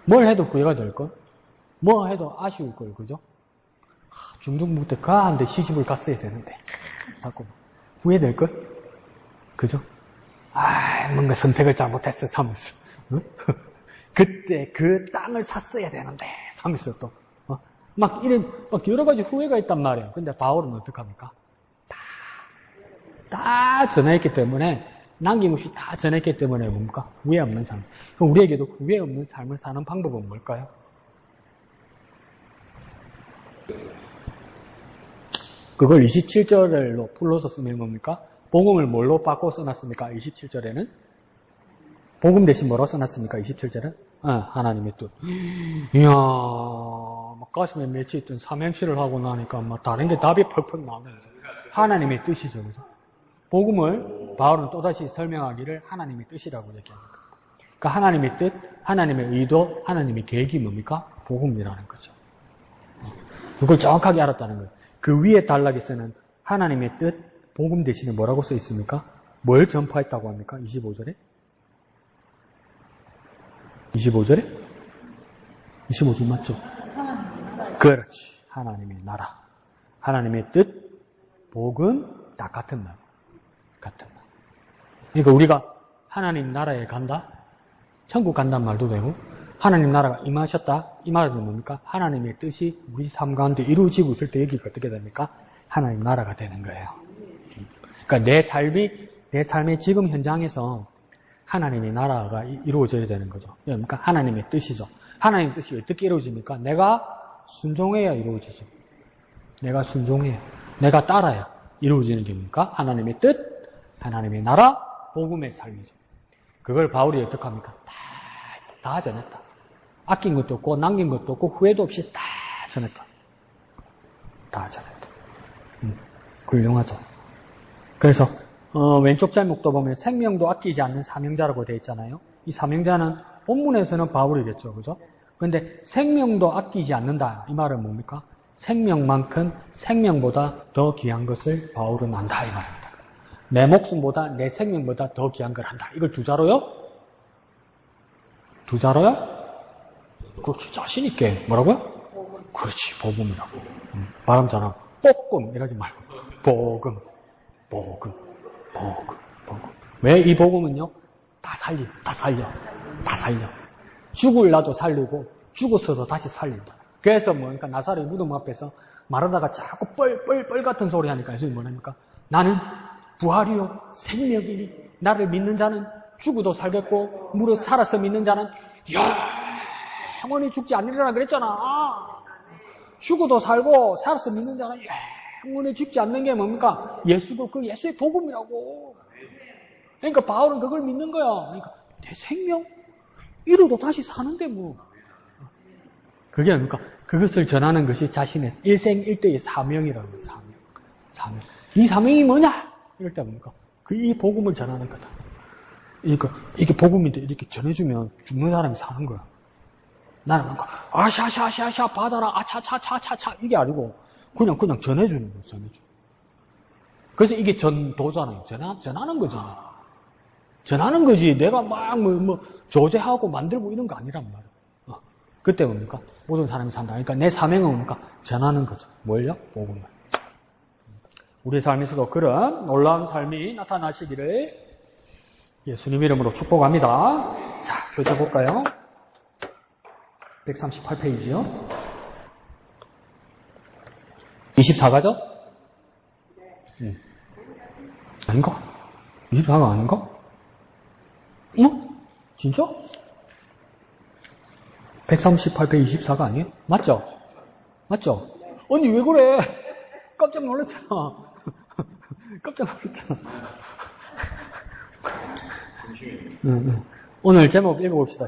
뭘 해도 후회가 될걸? 뭐 해도 아쉬울걸, 그죠? 중등부 때 가한데 시집을 갔어야 되는데 자꾸 후회될걸? 그죠? 뭔가 선택을 잘못했어, 사면서. 응? 그때 그 땅을 샀어야 되는데, 사면서 또. 막 여러 가지 후회가 있단 말이에요. 근데 바울은 어떡합니까? 다 전했기 때문에, 남김없이 다 전했기 때문에 뭡니까? 후회 없는 삶. 그럼 우리에게도 후회 없는 삶을 사는 방법은 뭘까요? 그걸 27절로 풀러서 쓰면 뭡니까? 복음을 뭘로 바꿔 써놨습니까? 27절에는? 복음 대신 뭐로 써놨습니까? 27절은? 하나님의 뜻. 이야, 막 가슴에 맺혀있던 삼행시를 하고 나니까 막 다른 게 답이 펄펄 나오면서. 하나님의 뜻이죠. 그죠? 복음을 바울은 또다시 설명하기를 하나님의 뜻이라고 얘기합니다. 그러니까 하나님의 뜻, 하나님의 의도, 하나님의 계획이 뭡니까? 복음이라는 거죠. 그걸 정확하게 알았다는 거예요. 그 위에 단락에서는 하나님의 뜻, 복음 대신에 뭐라고 써 있습니까? 뭘 전파했다고 합니까? 25절에? 25절에? 25절 맞죠? 그렇지. 하나님의 나라. 하나님의 뜻, 복음, 다 같은 말. 같은 말. 그러니까 우리가 하나님 나라에 간다? 천국 간다는 말도 되고, 하나님 나라가 임하셨다? 이 말은 뭡니까? 하나님의 뜻이 우리 삶 가운데 이루어지고 있을 때 여기가 어떻게 됩니까? 하나님 나라가 되는 거예요. 그러니까 내 삶의 지금 현장에서 하나님의 나라가 이루어져야 되는 거죠. 그러니까 하나님의 뜻이죠. 하나님의 뜻이 어떻게 이루어집니까? 내가 순종해야 이루어지죠. 내가 순종해야, 내가 따라야 이루어지는 게 뭡니까? 하나님의 뜻, 하나님의 나라, 복음의 삶이죠. 그걸 바울이 어떻게 합니까? 다 전했다. 아낀 것도 없고 남긴 것도 없고 후회도 없이 다 전했다. 다 전했다. 훌륭하죠. 그래서 왼쪽 잘목도 보면 생명도 아끼지 않는 사명자라고 되어 있잖아요. 이 사명자는 본문에서는 바울이겠죠. 그죠? 근데 생명도 아끼지 않는다. 이 말은 뭡니까? 생명만큼 생명보다 더 귀한 것을 바울은 안다. 이 말입니다. 내 목숨보다 내 생명보다 더 귀한 걸 한다. 이걸 두 자로요? 두 자로요? 그렇지. 자신 있게. 뭐라고요? 그렇지. 복음이라고. 바람처럼 뽀끔 이러지 말고 복음. 왜 이 복음은요? 다 살려. 죽을라도 살리고 죽었어도 다시 살린다. 그래서 그러니까 나사렛 무덤 앞에서 말하다가 자꾸 뻘 같은 소리 하니까 예수님이 뭐랍니까? 나는 부활이요 생명이니 나를 믿는 자는 죽어도 살겠고 무릇 살아서 믿는 자는 영원히 죽지 않으리라 그랬잖아. 죽어도 살고 살아서 믿는 자는 영원히 죽지 않는 게 뭡니까? 예수도 그 예수의 복음이라고. 그러니까 바울은 그걸 믿는 거야. 그러니까 내 생명 이러도 다시 사는데 뭐. 그게 뭡니까? 그것을 전하는 것이 자신의 일생일대의 사명이라는 거예요. 사명. 이 사명이 뭐냐? 이럴 때 뭡니까? 이 복음을 전하는 거다. 그러니까 이게 복음인데 이렇게 전해주면 죽는 사람이 사는 거야. 나는 뭔가 아샤샤샤샤 받아라 아차차차차차 이게 아니고 그냥 전해주는 거예요. 전해주는. 그래서 이게 전도잖아요. 전하는 거잖아요. 전하는 거지. 내가 막 조제하고 만들고 이런 거 아니란 말이에요. 그때 뭡니까? 모든 사람이 산다. 그러니까 내 사명은 뭡니까? 전하는 거죠. 뭘요? 복음을. 우리 삶에서도 그런 놀라운 삶이 나타나시기를 예수님 이름으로 축복합니다. 자, 교재 볼까요? 138페이지요. 24가죠? 아닌가? 24가 아닌가? 진짜? 138페이지 24가 아니에요? 맞죠? 언니 왜 그래? 깜짝 놀랐잖아. 오늘 제목 읽어봅시다.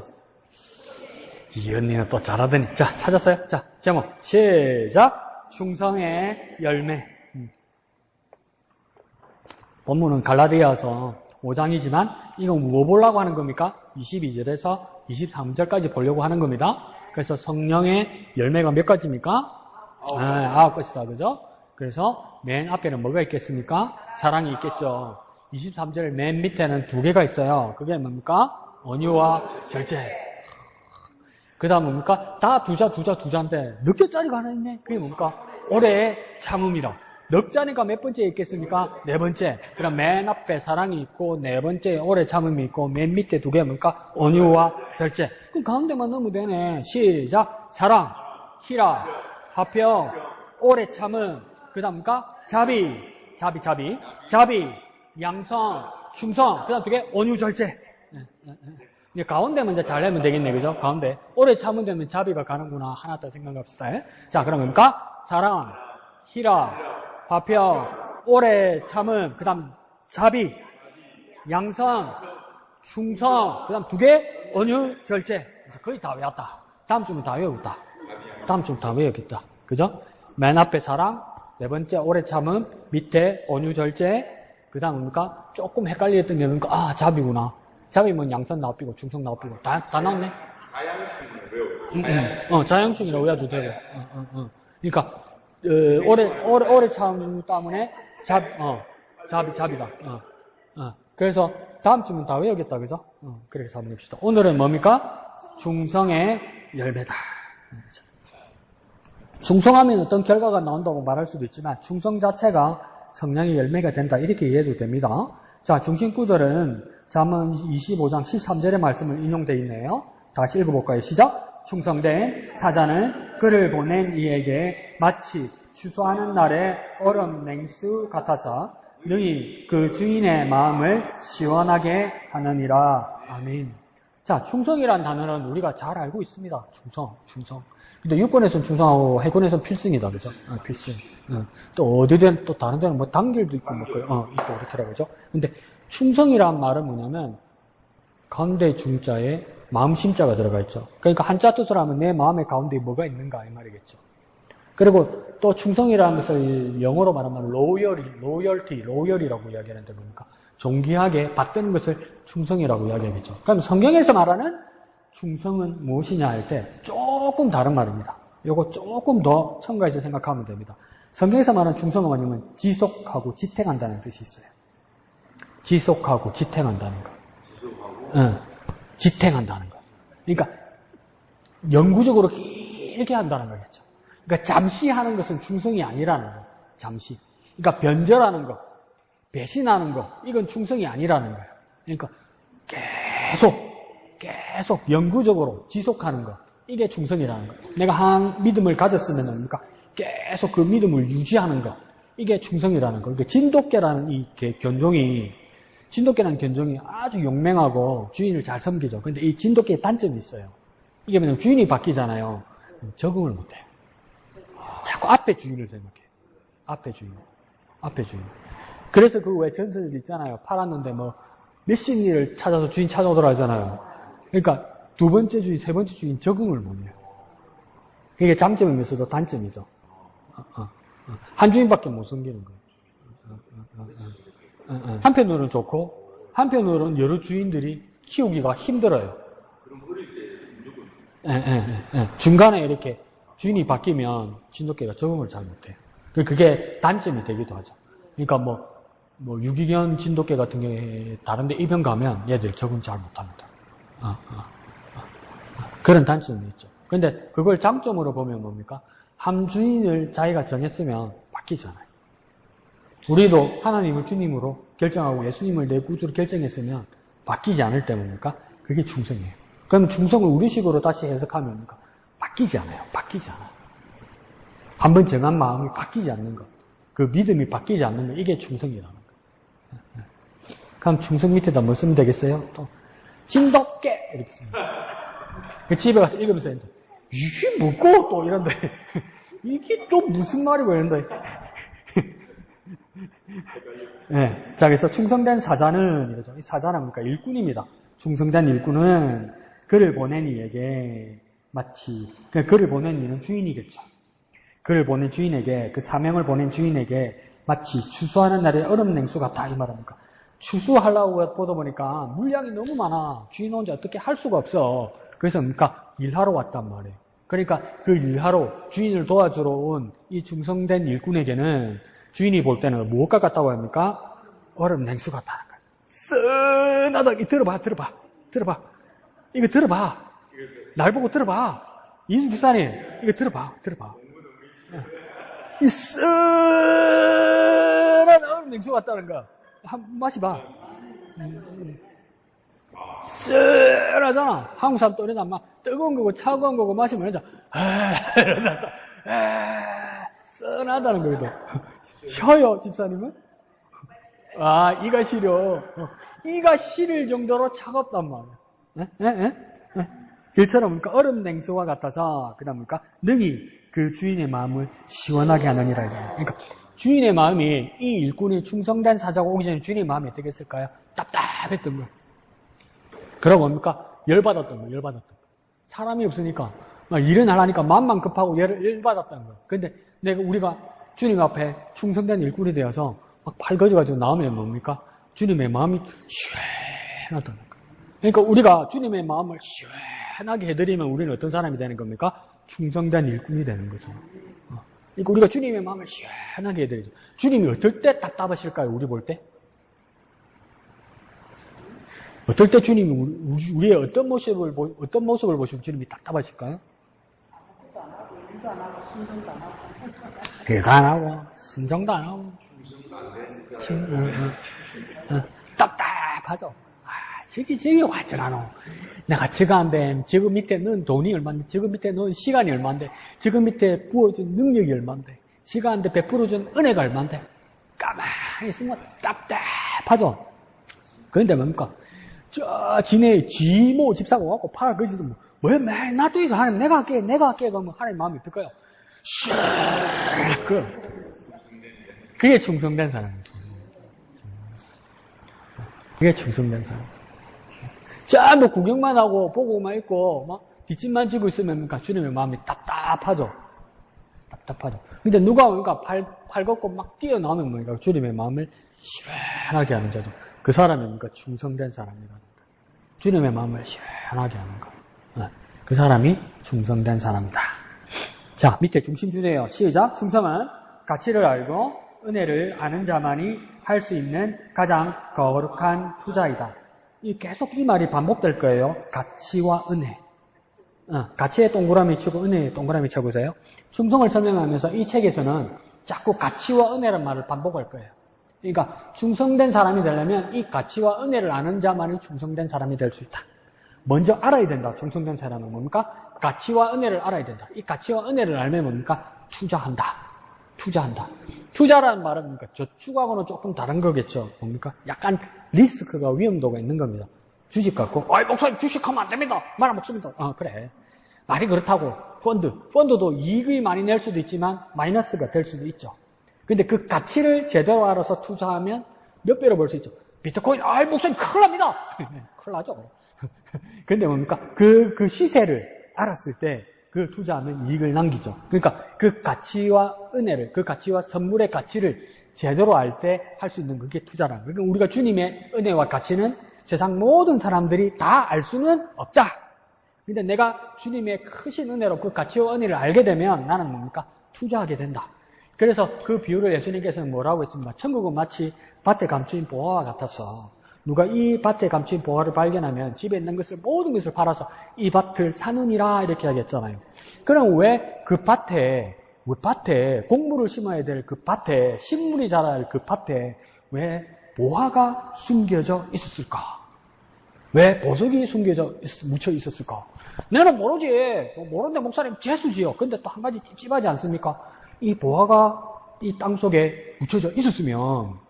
이 언니는 또 잘하더니. 자, 찾았어요? 자, 제목. 시작! 충성의 열매. 본문은 갈라디아서 5장이지만 이건 뭐 보려고 하는 겁니까? 22절에서 23절까지 보려고 하는 겁니다. 그래서 성령의 열매가 몇 가지입니까? 9가지다. 그죠? 그래서 맨 앞에는 뭐가 있겠습니까? 사랑이 있겠죠. 23절 맨 밑에는 2개가 있어요. 그게 뭡니까? 온유와 절제. 그 다음 뭡니까? 다 두자인데 넉 자짜리가 하나 있네. 그게 뭡니까? 오래 참음이라. 넉 자니까 몇 번째 있겠습니까? 4번째. 그럼 맨 앞에 사랑이 있고 4번째 오래 참음이 있고 맨 밑에 2개 뭡니까? 온유와 절제. 그럼 가운데만 넣으면 되네. 시작. 사랑, 희라, 화평, 오래 참음. 그 다음 뭡니까? 자비, 양성, 충성. 그 다음 2개 온유 절제. 이제 가운데만 이제 잘 내면 되겠네. 그죠? 가운데. 오래 참으면 되면 자비가 가는구나. 하나 더 생각합시다. 자, 그럼 뭡니까? 사랑, 희라, 화평, 오래 참음, 그 다음 자비, 양성, 충성, 그 다음 2개, 온유, 절제. 이제 거의 다 외웠다. 다음 주면 다 외우겠다. 다음 주면 다 외우겠다. 그죠? 맨 앞에 사랑, 4번째 오래 참음, 밑에 온유, 절제, 그 다음 뭡니까? 조금 헷갈렸던 게 뭡니까? 자비구나. 자비면 양선 나오피고, 충성 나오피고. 다 나왔네? 자양충이라고 외워. 자양충이라고 외워도 되고. 그러니까, 오래 참 때문에 자비다. 그래서 다음 주면 다 외우겠다, 그죠? 그렇게 한번 해봅시다. 오늘은 뭡니까? 충성의 열매다. 충성하면 어떤 결과가 나온다고 말할 수도 있지만, 충성 자체가 성령의 열매가 된다. 이렇게 이해해도 됩니다. 자, 중심 구절은 잠언 25장 13절의 말씀을 인용되어 있네요. 다시 읽어볼까요? 시작! 충성된 사자는 그를 보낸 이에게 마치 추수하는 날의 얼음 냉수 같아서 능히 그 주인의 마음을 시원하게 하느니라. 아멘. 자, 충성이라는 단어는 우리가 잘 알고 있습니다. 충성. 근데 육군에서는 충성하고 해군에서는 필승이다. 그죠? 필승. 또 어디든 또 다른 데는 뭐 단결도 있고 있고 그렇더라고요. 그죠? 근데 충성이란 말은 뭐냐면 가운데 중자에 마음 심자가 들어가 있죠. 그러니까 한자 뜻으로 하면 내 마음의 가운데 뭐가 있는가 이 말이겠죠. 그리고 또 충성이라는 것을 영어로 말하면 로열이라고 이야기하는데 뭡니까? 존귀하게 받드는 것을 충성이라고 이야기하겠죠. 그럼 성경에서 말하는 충성은 무엇이냐 할 때 조금 다른 말입니다. 이거 조금 더 첨가해서 생각하면 됩니다. 성경에서 말하는 충성은 뭐냐면 지속하고 지탱한다는 뜻이 있어요. 지속하고 지탱한다는 거. 지탱한다는 거. 그러니까 영구적으로 길게 한다는 거겠죠. 그러니까 잠시 하는 것은 충성이 아니라는 거. 잠시. 그러니까 변절하는 거, 배신하는 거, 이건 충성이 아니라는 거예요. 그러니까 계속 영구적으로 지속하는 거. 이게 충성이라는 거. 내가 한 믿음을 가졌으면 뭡니까? 계속 그 믿음을 유지하는 거. 이게 충성이라는 거. 그러니까 진돗개라는 이 진돗개라는 견종이 아주 용맹하고 주인을 잘 섬기죠. 근데 이 진돗개의 단점이 있어요. 이게 뭐냐면 주인이 바뀌잖아요. 적응을 못해요. 자꾸 앞에 주인을 생각해요. 앞에 주인. 그래서 그 왜 전설이 있잖아요. 팔았는데 뭐 몇십 리를 찾아서 주인 찾아오더라 하잖아요. 그러니까 2번째 주인, 3번째 주인 적응을 못해요. 그게 장점이면서도 단점이죠. 한 주인밖에 못 섬기는 거예요. 한편으로는 좋고 한편으로는 여러 주인들이 키우기가 힘들어요. 그럼 어릴 때 무조건 중간에 이렇게 주인이 바뀌면 진돗개가 적응을 잘 못해요. 그게 단점이 되기도 하죠. 그러니까 뭐 유기견 진돗개 같은 경우에 다른 데 입양 가면 얘들 적응 잘 못합니다. 그런 단점이 있죠. 근데 그걸 장점으로 보면 뭡니까? 한 주인을 자기가 정했으면 바뀌잖아요. 우리도 하나님을 주님으로 결정하고 예수님을 내 구주로 결정했으면 바뀌지 않을 때 뭡니까? 그게 충성이에요. 그럼 충성을 우리식으로 다시 해석하면 뭡니까? 바뀌지 않아요. 한번 정한 마음이 바뀌지 않는 것. 그 믿음이 바뀌지 않는 것. 이게 충성이라는 거. 그럼 충성 밑에다 뭐 쓰면 되겠어요? 또 진돗개 이렇게 씁니다. 집에 가서 읽으면서 했는데 이게 뭐고? 또 이런데 이게 또 무슨 말이고 이런데 네. 자, 그래서 충성된 사자는 이러죠. 이 사자는 뭡니까? 일꾼입니다. 충성된 일꾼은 그를 보낸 이에게 마치 그를 보낸 이는 주인이겠죠. 그를 보낸 주인에게 그 사명을 보낸 주인에게 마치 추수하는 날의 얼음 냉수 같다 이 말입니까? 추수하려고 보다 보니까 물량이 너무 많아. 주인 혼자 어떻게 할 수가 없어. 그래서 그러니까 일하러 왔단 말이에요. 그러니까 그 일하러 주인을 도와주러 온 이 충성된 일꾼에게는 주인이 볼 때는 무엇과 같다고 합니까? 얼음 냉수 같다는 거예요. 쓰나다. 들어봐. 이거 들어봐. 날 보고 들어봐. 이수 집사님, 이거 들어봐. 이 쓰나다 얼음 냉수 같다는 거. 한번 마셔봐. 쓰라잖아. 한국 사람 또 이러다 막 뜨거운 거고 차가운 거고 마시면 이러자. 쓰나다는 거거든. 쉬어요, 집사님은? 아, 이가 시려. 이가 시릴 정도로 차갑단 말이야. 이처럼 그러니까 얼음 냉수와 같아서 그다음 그러니까 능히 그 주인의 마음을 시원하게 하느니라 했잖아요. 그러니까 주인의 마음이 이 일꾼이 충성된 사자가 오기 전에 주인의 마음이 어떻게 했을까요? 답답했던 거예요. 그러고 뭡니까? 열받았던 거예요. 사람이 없으니까 막 일은 하려니까 마음만 급하고 열받았던 거예요. 근데 우리가 주님 앞에 충성된 일꾼이 되어서 막 팔거져가지고 나오면 뭡니까? 주님의 마음이 시원하던 거예요. 그러니까 우리가 주님의 마음을 시원하게 해드리면 우리는 어떤 사람이 되는 겁니까? 충성된 일꾼이 되는 거죠. 그러니까 우리가 주님의 마음을 시원하게 해드리죠. 주님이 어떨 때 답답하실까요? 우리 볼 때? 어떨 때 주님이 우리의 어떤 모습을 보시면 주님이 답답하실까요? 일도 안 하고 순종도 안 하고 일도 안 하고 순종도 안 하고 답답하죠. 저기 와지라노. 내가 저가한데 저거 밑에 넣은 돈이 얼마인데 저거 밑에 넣은 시간이 얼마인데 저거 밑에 부어준 능력이 얼마인데 저가한테 베풀어준 은혜가 얼마인데 가만히 있으면 답답하죠. 그런데 뭡니까? 지네 지모 집사가 와갖고 팔아 거지도 왜 매일 놔두이서 하나님 내가 할게 그러면 하나님 마음이 어떨까요? 그게 충성된 사람이죠. 그게 충성된 사람. 뭐 구경만 하고 보고만 있고 막 뒷짐만 지고 있으면 그러니까 주님의 마음이 답답하죠. 근데 누가 오니까 팔 걷고 막 뛰어나오면 뭐니까 주님의 마음을 시원하게 하는 자죠. 그 사람이 그러니까 충성된 사람이라는 거예요. 주님의 마음을 시원하게 하는 거. 그 사람이 충성된 사람이다. 자, 밑에 중심 주제예요. 시작. 충성은 가치를 알고 은혜를 아는 자만이 할 수 있는 가장 거룩한 투자이다. 계속 이 말이 반복될 거예요. 가치와 은혜. 가치에 동그라미 치고 은혜에 동그라미 쳐보세요. 충성을 설명하면서 이 책에서는 자꾸 가치와 은혜라는 말을 반복할 거예요. 그러니까 충성된 사람이 되려면 이 가치와 은혜를 아는 자만이 충성된 사람이 될 수 있다. 먼저 알아야 된다. 충성된 사람은 뭡니까? 가치와 은혜를 알아야 된다. 이 가치와 은혜를 알면 뭡니까? 투자한다. 투자라는 말은 뭡니까? 저축하고는 조금 다른 거겠죠. 뭡니까? 약간 리스크가 위험도가 있는 겁니다. 주식 갖고 목사님 주식하면 안 됩니다. 말 안 먹습니다. 그래. 말이 그렇다고. 펀드도 이익을 많이 낼 수도 있지만 마이너스가 될 수도 있죠. 근데 그 가치를 제대로 알아서 투자하면 몇 배로 벌 수 있죠. 비트코인, 목사님 큰일 납니다. 큰일 나죠. 근데 뭡니까? 그 시세를 알았을 때 그 투자하면 이익을 남기죠. 그러니까 그 가치와 은혜를, 그 가치와 선물의 가치를 제대로 알 때 할 수 있는 그게 투자라는 거예요. 그러니까 우리가 주님의 은혜와 가치는 세상 모든 사람들이 다 알 수는 없다. 근데 내가 주님의 크신 은혜로 그 가치와 은혜를 알게 되면 나는 뭡니까? 투자하게 된다. 그래서 그 비유를 예수님께서는 뭐라고 했습니까? 천국은 마치 밭에 감추인 보화와 같아서 누가 이 밭에 감추인 보화를 발견하면 집에 있는 것을 모든 것을 팔아서 이 밭을 사느니라 이렇게 하겠잖아요. 그럼 왜 그 밭에 곡물을 심어야 될 그 밭에 식물이 자랄 그 밭에 왜 보화가 숨겨져 있었을까? 왜 보석이 묻혀 있었을까? 내는 모르지. 모르는데 목사님 재수지요. 근데 또 한 가지 찝찝하지 않습니까? 이 보화가 이 땅 속에 묻혀져 있었으면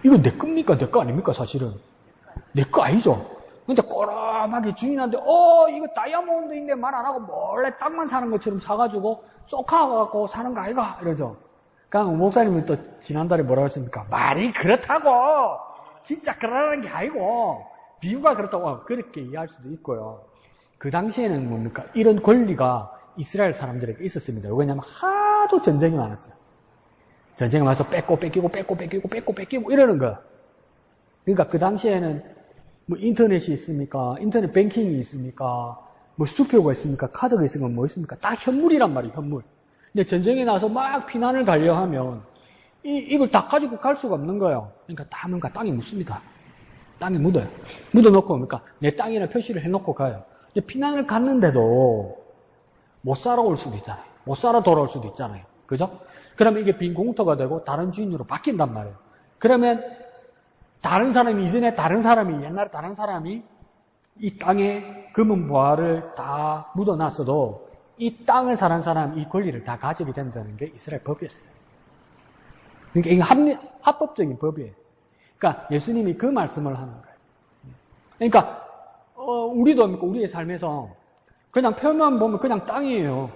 이거 내 겁니까? 내 거 아닙니까? 사실은 내 거 아니죠. 근데 꼬ram하게 주인한테 이거 다이아몬드인데 말 안 하고 몰래 땅만 사는 것처럼 사가지고 쏙하갖고 사는 거 아이가? 이러죠. 그러니까 목사님은 또 지난달에 뭐라고 했습니까? 말이 그렇다고 진짜 그러는 게 아니고 비유가 그렇다고 그렇게 이해할 수도 있고요. 그 당시에는 뭡니까? 이런 권리가 이스라엘 사람들에게 있었습니다. 왜냐하면 하도 전쟁이 많았어요. 전쟁에 와서 뺏고 이러는 거야. 그러니까 그 당시에는 뭐 인터넷이 있습니까? 인터넷 뱅킹이 있습니까? 뭐 수표가 있습니까? 카드가 있으면 뭐 있습니까? 다 현물이란 말이에요, 현물. 근데 전쟁에 나서 막 피난을 가려 하면 이걸 다 가지고 갈 수가 없는 거예요. 그러니까 다 뭔가 땅에 묻습니다. 땅에 묻어요. 묻어놓고 그러니까 내 땅이라 표시를 해놓고 가요. 근데 피난을 갔는데도 못 살아올 수도 있잖아요. 못 살아 돌아올 수도 있잖아요. 그죠? 그러면 이게 빈 공터가 되고 다른 주인으로 바뀐단 말이에요. 그러면 다른 사람이 이전에 옛날에 다른 사람이 이 땅에 금은 보화를 다 묻어놨어도 이 땅을 사는 사람 이 권리를 다 가지게 된다는 게 이스라엘 법이었어요. 그러니까 이게 합법적인 법이에요. 그러니까 예수님이 그 말씀을 하는 거예요. 그러니까 우리도 우리의 삶에서 그냥 표면 보면 그냥 땅이에요.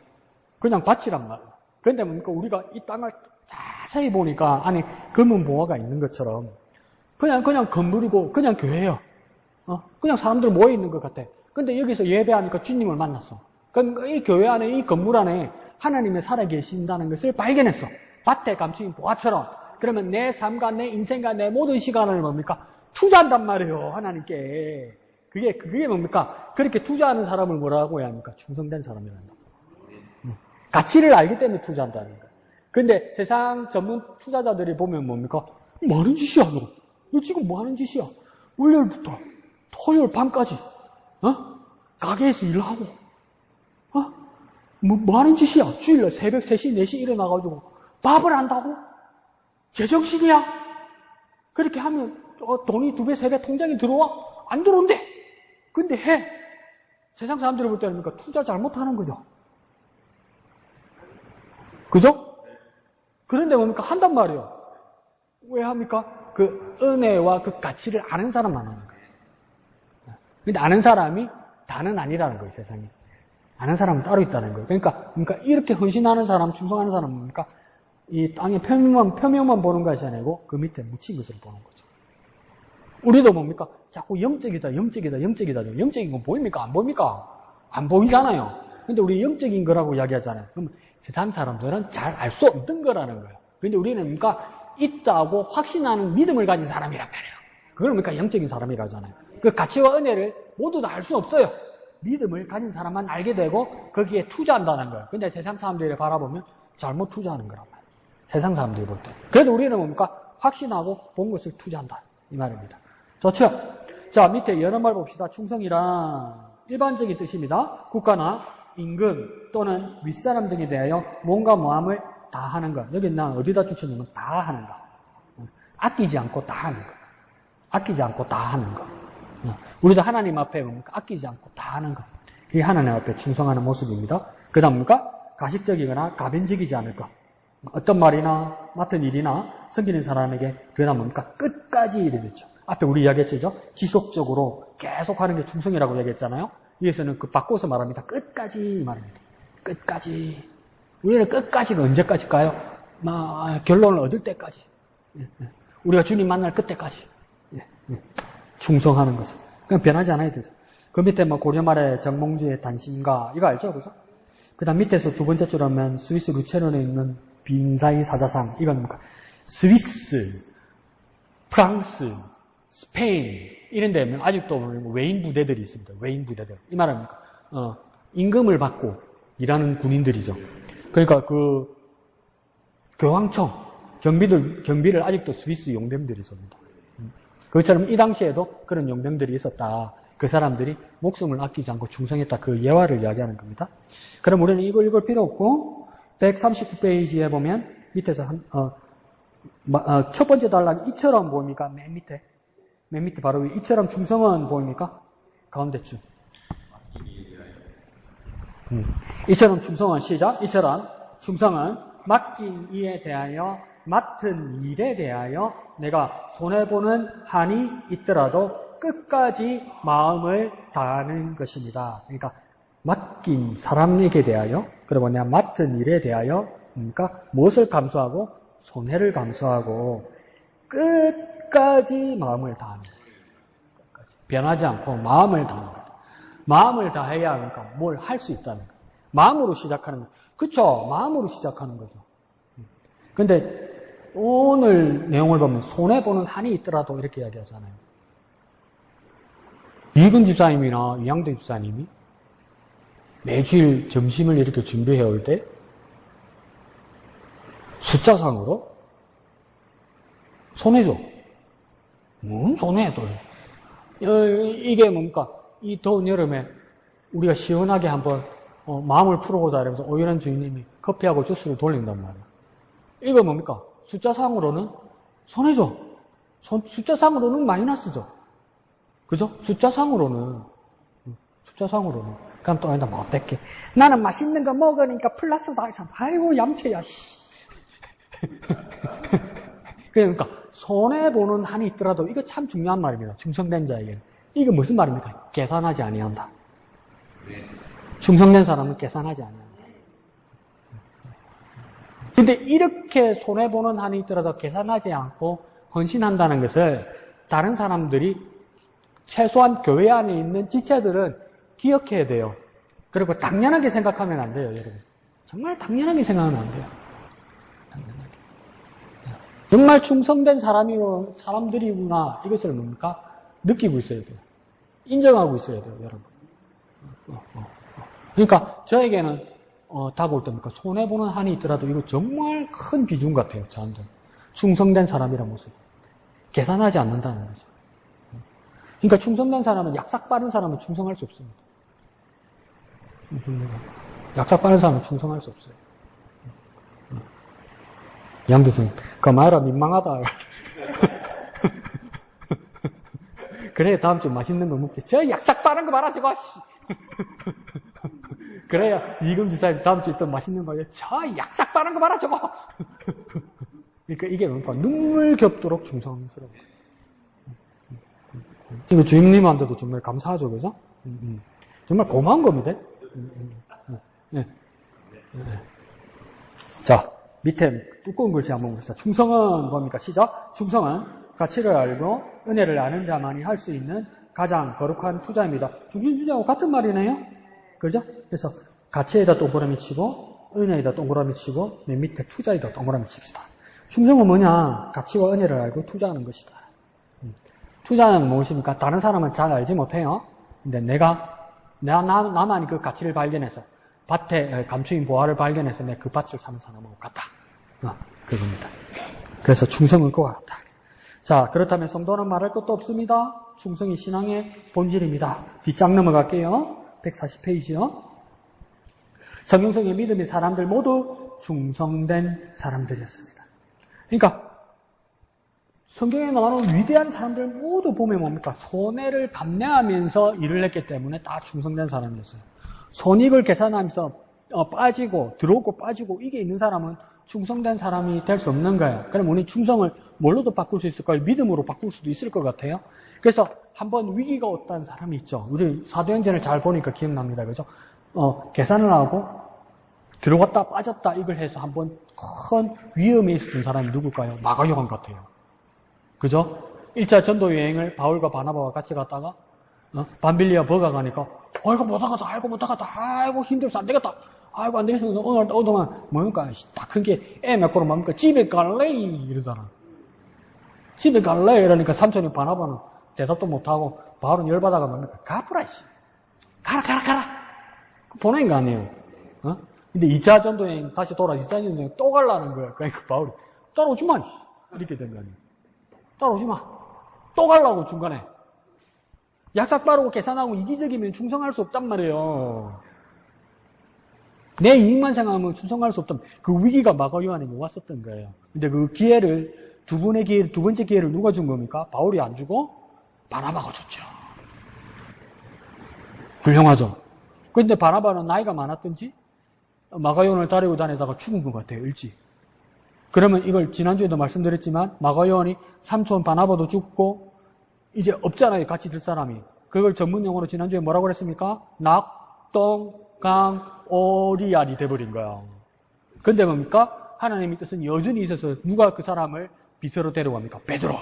그냥 밭이란 말이에요. 그런데 뭡니까? 우리가 이 땅을 자세히 보니까 안에 금은 보화가 있는 것처럼 그냥 건물이고 그냥 교회예요. 그냥 사람들 모여 있는 것 같아. 근데 여기서 예배하니까 주님을 만났어. 그러니까 이 교회 안에 이 건물 안에 하나님이 살아계신다는 것을 발견했어. 밭에 감추인 보화처럼. 그러면 내 삶과 내 인생과 내 모든 시간을 뭡니까? 투자한단 말이에요. 하나님께. 그게 뭡니까? 그렇게 투자하는 사람을 뭐라고 해야 합니까? 충성된 사람이란다. 가치를 알기 때문에 투자한다는 거예요. 근데 세상 전문 투자자들이 보면 뭡니까? 뭐 하는 짓이야, 너? 너 지금 뭐 하는 짓이야? 월요일부터 토요일 밤까지, 가게에서 일하고, 뭐 하는 짓이야? 주일날 새벽 3시, 4시 일어나가지고 밥을 한다고? 제정신이야? 그렇게 하면 돈이 2배, 3배 통장에 들어와? 안 들어온대. 근데 해. 세상 사람들이 볼 때는 그러니까 투자 잘못하는 거죠. 그죠? 그런데 뭡니까? 한단 말이에요. 왜 합니까? 그 은혜와 그 가치를 아는 사람만 하는 거예요. 근데 아는 사람이 다는 아니라는 거예요, 세상에. 아는 사람은 따로 있다는 거예요. 그러니까 이렇게 헌신하는 사람, 충성하는 사람은 뭡니까? 이 땅의 표면만 보는 것이 아니고 그 밑에 묻힌 것을 보는 거죠. 우리도 뭡니까? 자꾸 영적이다. 영적인 건 보입니까? 안 보입니까? 안 보이잖아요. 근데 우리 영적인 거라고 이야기하잖아요. 그럼 세상 사람들은 잘 알 수 없는 거라는 거예요. 근데 우리는 뭡니까? 있다고 확신하는 믿음을 가진 사람이란 말이에요. 그걸 뭡니까? 영적인 사람이라고 하잖아요. 그 가치와 은혜를 모두 다 알 수 없어요. 믿음을 가진 사람만 알게 되고 거기에 투자한다는 거예요. 근데 세상 사람들이 바라보면 잘못 투자하는 거란 말이에요. 세상 사람들이 볼 때. 그래도 우리는 뭡니까? 확신하고 본 것을 투자한다. 이 말입니다. 좋죠? 자, 밑에 여러 말 봅시다. 충성이란 일반적인 뜻입니다. 국가나 임금 또는 윗사람 등에 대하여 뭔가 모함을 다 하는 것. 여기 나 어디다 붙여놓으면 다 하는 것. 아끼지 않고 다 하는 것. 아끼지 않고 다 하는 것. 우리도 하나님 앞에 뭡니까? 아끼지 않고 다 하는 것. 이게 하나님 앞에 충성하는 모습입니다. 그 다음 뭡니까? 가식적이거나 가변적이지 않을 것. 어떤 말이나 맡은 일이나 섬기는 사람에게 그 다음 뭡니까? 끝까지 이르겠죠. 앞에 우리 이야기했죠? 지속적으로 계속 하는 게 충성이라고 얘기했잖아요. 여기서는 그 바꿔서 말합니다. 끝까지 말입니다. 끝까지. 우리는 끝까지가 언제까지일까요? 결론을 얻을 때까지. 우리가 주님 만날 그때까지. 충성하는 것은. 그냥 변하지 않아야 되죠. 그 밑에 고려말의 정몽주의 단신가, 이거 알죠? 그죠? 그 다음 밑에서 두 번째 줄 하면 스위스 루체른에 있는 빈사이 사자상, 이건 뭡니까? 스위스, 프랑스, 스페인, 이런 데는 아직도 외인 부대들이 있습니다. 외인 부대들. 이 말은 뭡니까? 임금을 받고 일하는 군인들이죠. 그러니까 그 교황청, 경비를 아직도 스위스 용병들이 있습니다. 그것처럼 이 당시에도 그런 용병들이 있었다. 그 사람들이 목숨을 아끼지 않고 충성했다. 그 예화를 이야기하는 겁니다. 그럼 우리는 이걸 읽을 필요 없고 139페이지에 보면 밑에서 첫 번째 단락 이처럼 보입니까? 맨 밑에 바로 위 이처럼 충성은 보입니까? 가운데쯤. 이처럼 충성은 시작. 이처럼 충성은 맡긴 이에 대하여 맡은 일에 대하여 내가 손해보는 한이 있더라도 끝까지 마음을 다하는 것입니다. 그러니까 맡긴 사람에게 대하여 그리고 내가 맡은 일에 대하여 그러니까 무엇을 감수하고 손해를 감수하고 끝까지 마음을 다하는 거예요. 변하지 않고 마음을 다하는 거예요. 마음을 다해야 하니까 뭘 할 수 있다는 거예요. 마음으로 시작하는 거예요. 그쵸? 마음으로 시작하는 거죠. 근데 오늘 내용을 보면 손해보는 한이 있더라도 이렇게 이야기하잖아요. 이근 집사님이나 이양대 집사님이 매주일 점심을 이렇게 준비해 올 때 숫자상으로 손해죠. 뭔 손해 또. 이게 뭡니까? 이 더운 여름에 우리가 시원하게 한번 마음을 풀어보자 이러면서 오연한 주인님이 커피하고 주스를 돌린단 말이에요. 이거 뭡니까? 숫자상으로는 손해죠. 숫자상으로는 마이너스죠. 그죠? 숫자상으로는. 그럼 또 아니다, 못됐게. 나는 맛있는 거 먹으니까 플러스다. 아이고, 얌체야, 씨. 그러니까, 손해보는 한이 있더라도 이거 참 중요한 말입니다. 충성된 자에게. 이거 무슨 말입니까? 계산하지 아니한다. 충성된 사람은 계산하지 아니한다. 근데 이렇게 손해보는 한이 있더라도 계산하지 않고 헌신한다는 것을 다른 사람들이 최소한 교회 안에 있는 지체들은 기억해야 돼요. 그리고 당연하게 생각하면 안 돼요, 여러분. 정말 당연하게 생각하면 안 돼요. 당연하게. 정말 충성된 사람들이구나. 이것을 뭡니까? 느끼고 있어야 돼요. 인정하고 있어야 돼요, 여러분. 그러니까 저에게는 다가올 때니까 손해보는 한이 있더라도 이거 정말 큰 비중 같아요, 저한테. 충성된 사람이란 모습. 계산하지 않는다는 거죠. 그러니까 충성된 사람은 약삭 빠른 사람은 충성할 수 없습니다. 약삭 빠른 사람은 충성할 수 없어요. 양대선, 그 말아 민망하다. 그래, 다음 주 맛있는 거 먹지. 저 약삭 빠른 거 말아, 저거, 씨. 그래야 이금 지사님 다음 주에 또 맛있는 거예요. 저 약삭 빠른 거 봐라 저거. 그러니까 이게 뭡니까? 눈물 겹도록 충성스러운 거예요. 이거 주임님한테도 정말 감사하죠, 그죠? 정말 고마운 겁니다. 네. 자, 밑에 두꺼운 글씨 한번 봅시다. 충성은 뭡니까? 시작. 충성은 가치를 알고 은혜를 아는 자만이 할 수 있는 가장 거룩한 투자입니다. 중심주의하고 같은 말이네요. 그죠? 그래서 가치에다 동그라미 치고 은혜에다 동그라미 치고 맨 밑에 투자에다 동그라미 칩시다. 충성은 뭐냐? 가치와 은혜를 알고 투자하는 것이다. 투자는 무엇입니까? 다른 사람은 잘 알지 못해요. 근데 나만이 그 가치를 발견해서 밭에 감추인 보화를 발견해서 내 그 밭을 사는 사람하고 같다. 그겁니다. 그래서 충성은 그와 같다. 자, 그렇다면 성도는 말할 것도 없습니다. 충성이 신앙의 본질입니다. 뒷장 넘어갈게요. 140페이지요. 성경성의 믿음의 사람들 모두 충성된 사람들이었습니다. 그러니까 성경에 나오는 위대한 사람들 모두 보면 뭡니까? 손해를 감내하면서 일을 했기 때문에 다 충성된 사람이었어요. 손익을 계산하면서 빠지고 들어오고 빠지고 이게 있는 사람은 충성된 사람이 될 수 없는 거예요. 그럼 우리 충성을 뭘로도 바꿀 수 있을까요? 믿음으로 바꿀 수도 있을 것 같아요. 그래서 한번 위기가 왔다는 사람이 있죠. 우리 사도행전을 잘 보니까 기억납니다. 그죠? 계산을 하고 들어갔다 빠졌다 이걸 해서 한번 큰 위험에 있었던 사람이 누굴까요? 마가요한 같아요. 그죠? 1차 전도 여행을 바울과 바나바와 같이 갔다가 밤빌리아 버가 가니까 아이고 못하겠다, 아이고 못하겠다, 아이고 힘들어서 안 되겠다, 아이고 안 되겠어. 오늘만 뭡니까? 딱 큰 게 애 몇 코로 뭡니까? 집에 갈래? 이러잖아. 집에 갈래? 이러니까 삼촌이 바나바는 대답도 못하고 바울은 열받아가 뭡니까? 가프라 씨. 가라. 보낸 거 아니에요. 근데 2차 전도여행 다시 2차 전도여행 또 가려는 거야. 그러니까 바울이 따라오지 마. 이렇게 된 거 아니에요. 따라오지 마. 또 가려고 중간에. 약삭 빠르고 계산하고 이기적이면 충성할 수 없단 말이에요. 내 이익만 생각하면 충성할 수 없던 그 위기가 마가요한에게 왔었던 거예요. 근데 그 기회를 두 번째 기회를 누가 준 겁니까? 바울이 안 주고 바나바가 줬죠. 훌륭하죠. 근데 바나바는 나이가 많았던지 마가요한을 따르고 다니다가 죽은 것 같아요. 일찍. 그러면 이걸 지난주에도 말씀드렸지만 마가요한이 삼촌 바나바도 죽고 이제 없잖아요. 같이 들 사람이. 그걸 전문 용어로 지난주에 뭐라고 그랬습니까? 낙동강오리알이 돼버린 거야. 근데 뭡니까? 하나님의 뜻은 여전히 있어서 누가 그 사람을 비서로 데려갑니까? 베드로.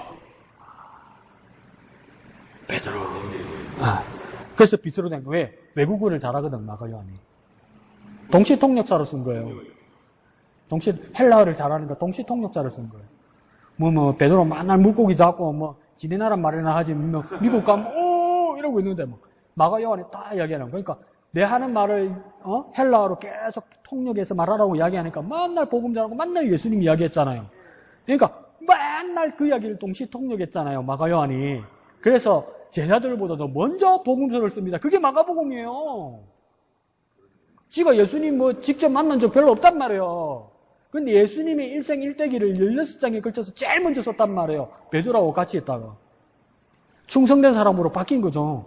그래서 비서로 된 거예요. 왜? 외국어를 잘하거든, 마가요한이. 동시 통역사로 쓴 거예요. 헬라어를 잘하니까 동시 통역사로 쓴 거예요. 베드로 맨날 물고기 잡고, 지네 나라 말이나 하지, 미국 가면, 이러고 있는데, 마가 요한이 다 이야기하는 거야. 그러니까, 내 하는 말을, 헬라어로 계속 통역해서 말하라고 이야기하니까, 맨날 복음 전하고, 맨날 예수님 이야기했잖아요. 그러니까, 맨날 그 이야기를 동시 통역했잖아요, 마가 요한이. 그래서, 제자들보다도 먼저 복음서를 씁니다. 그게 마가복음이에요. 지가 예수님 직접 만난 적 별로 없단 말이에요. 근데 예수님의 일생 일대기를 16장에 걸쳐서 제일 먼저 썼단 말이에요. 베드로하고 같이 했다가. 충성된 사람으로 바뀐 거죠.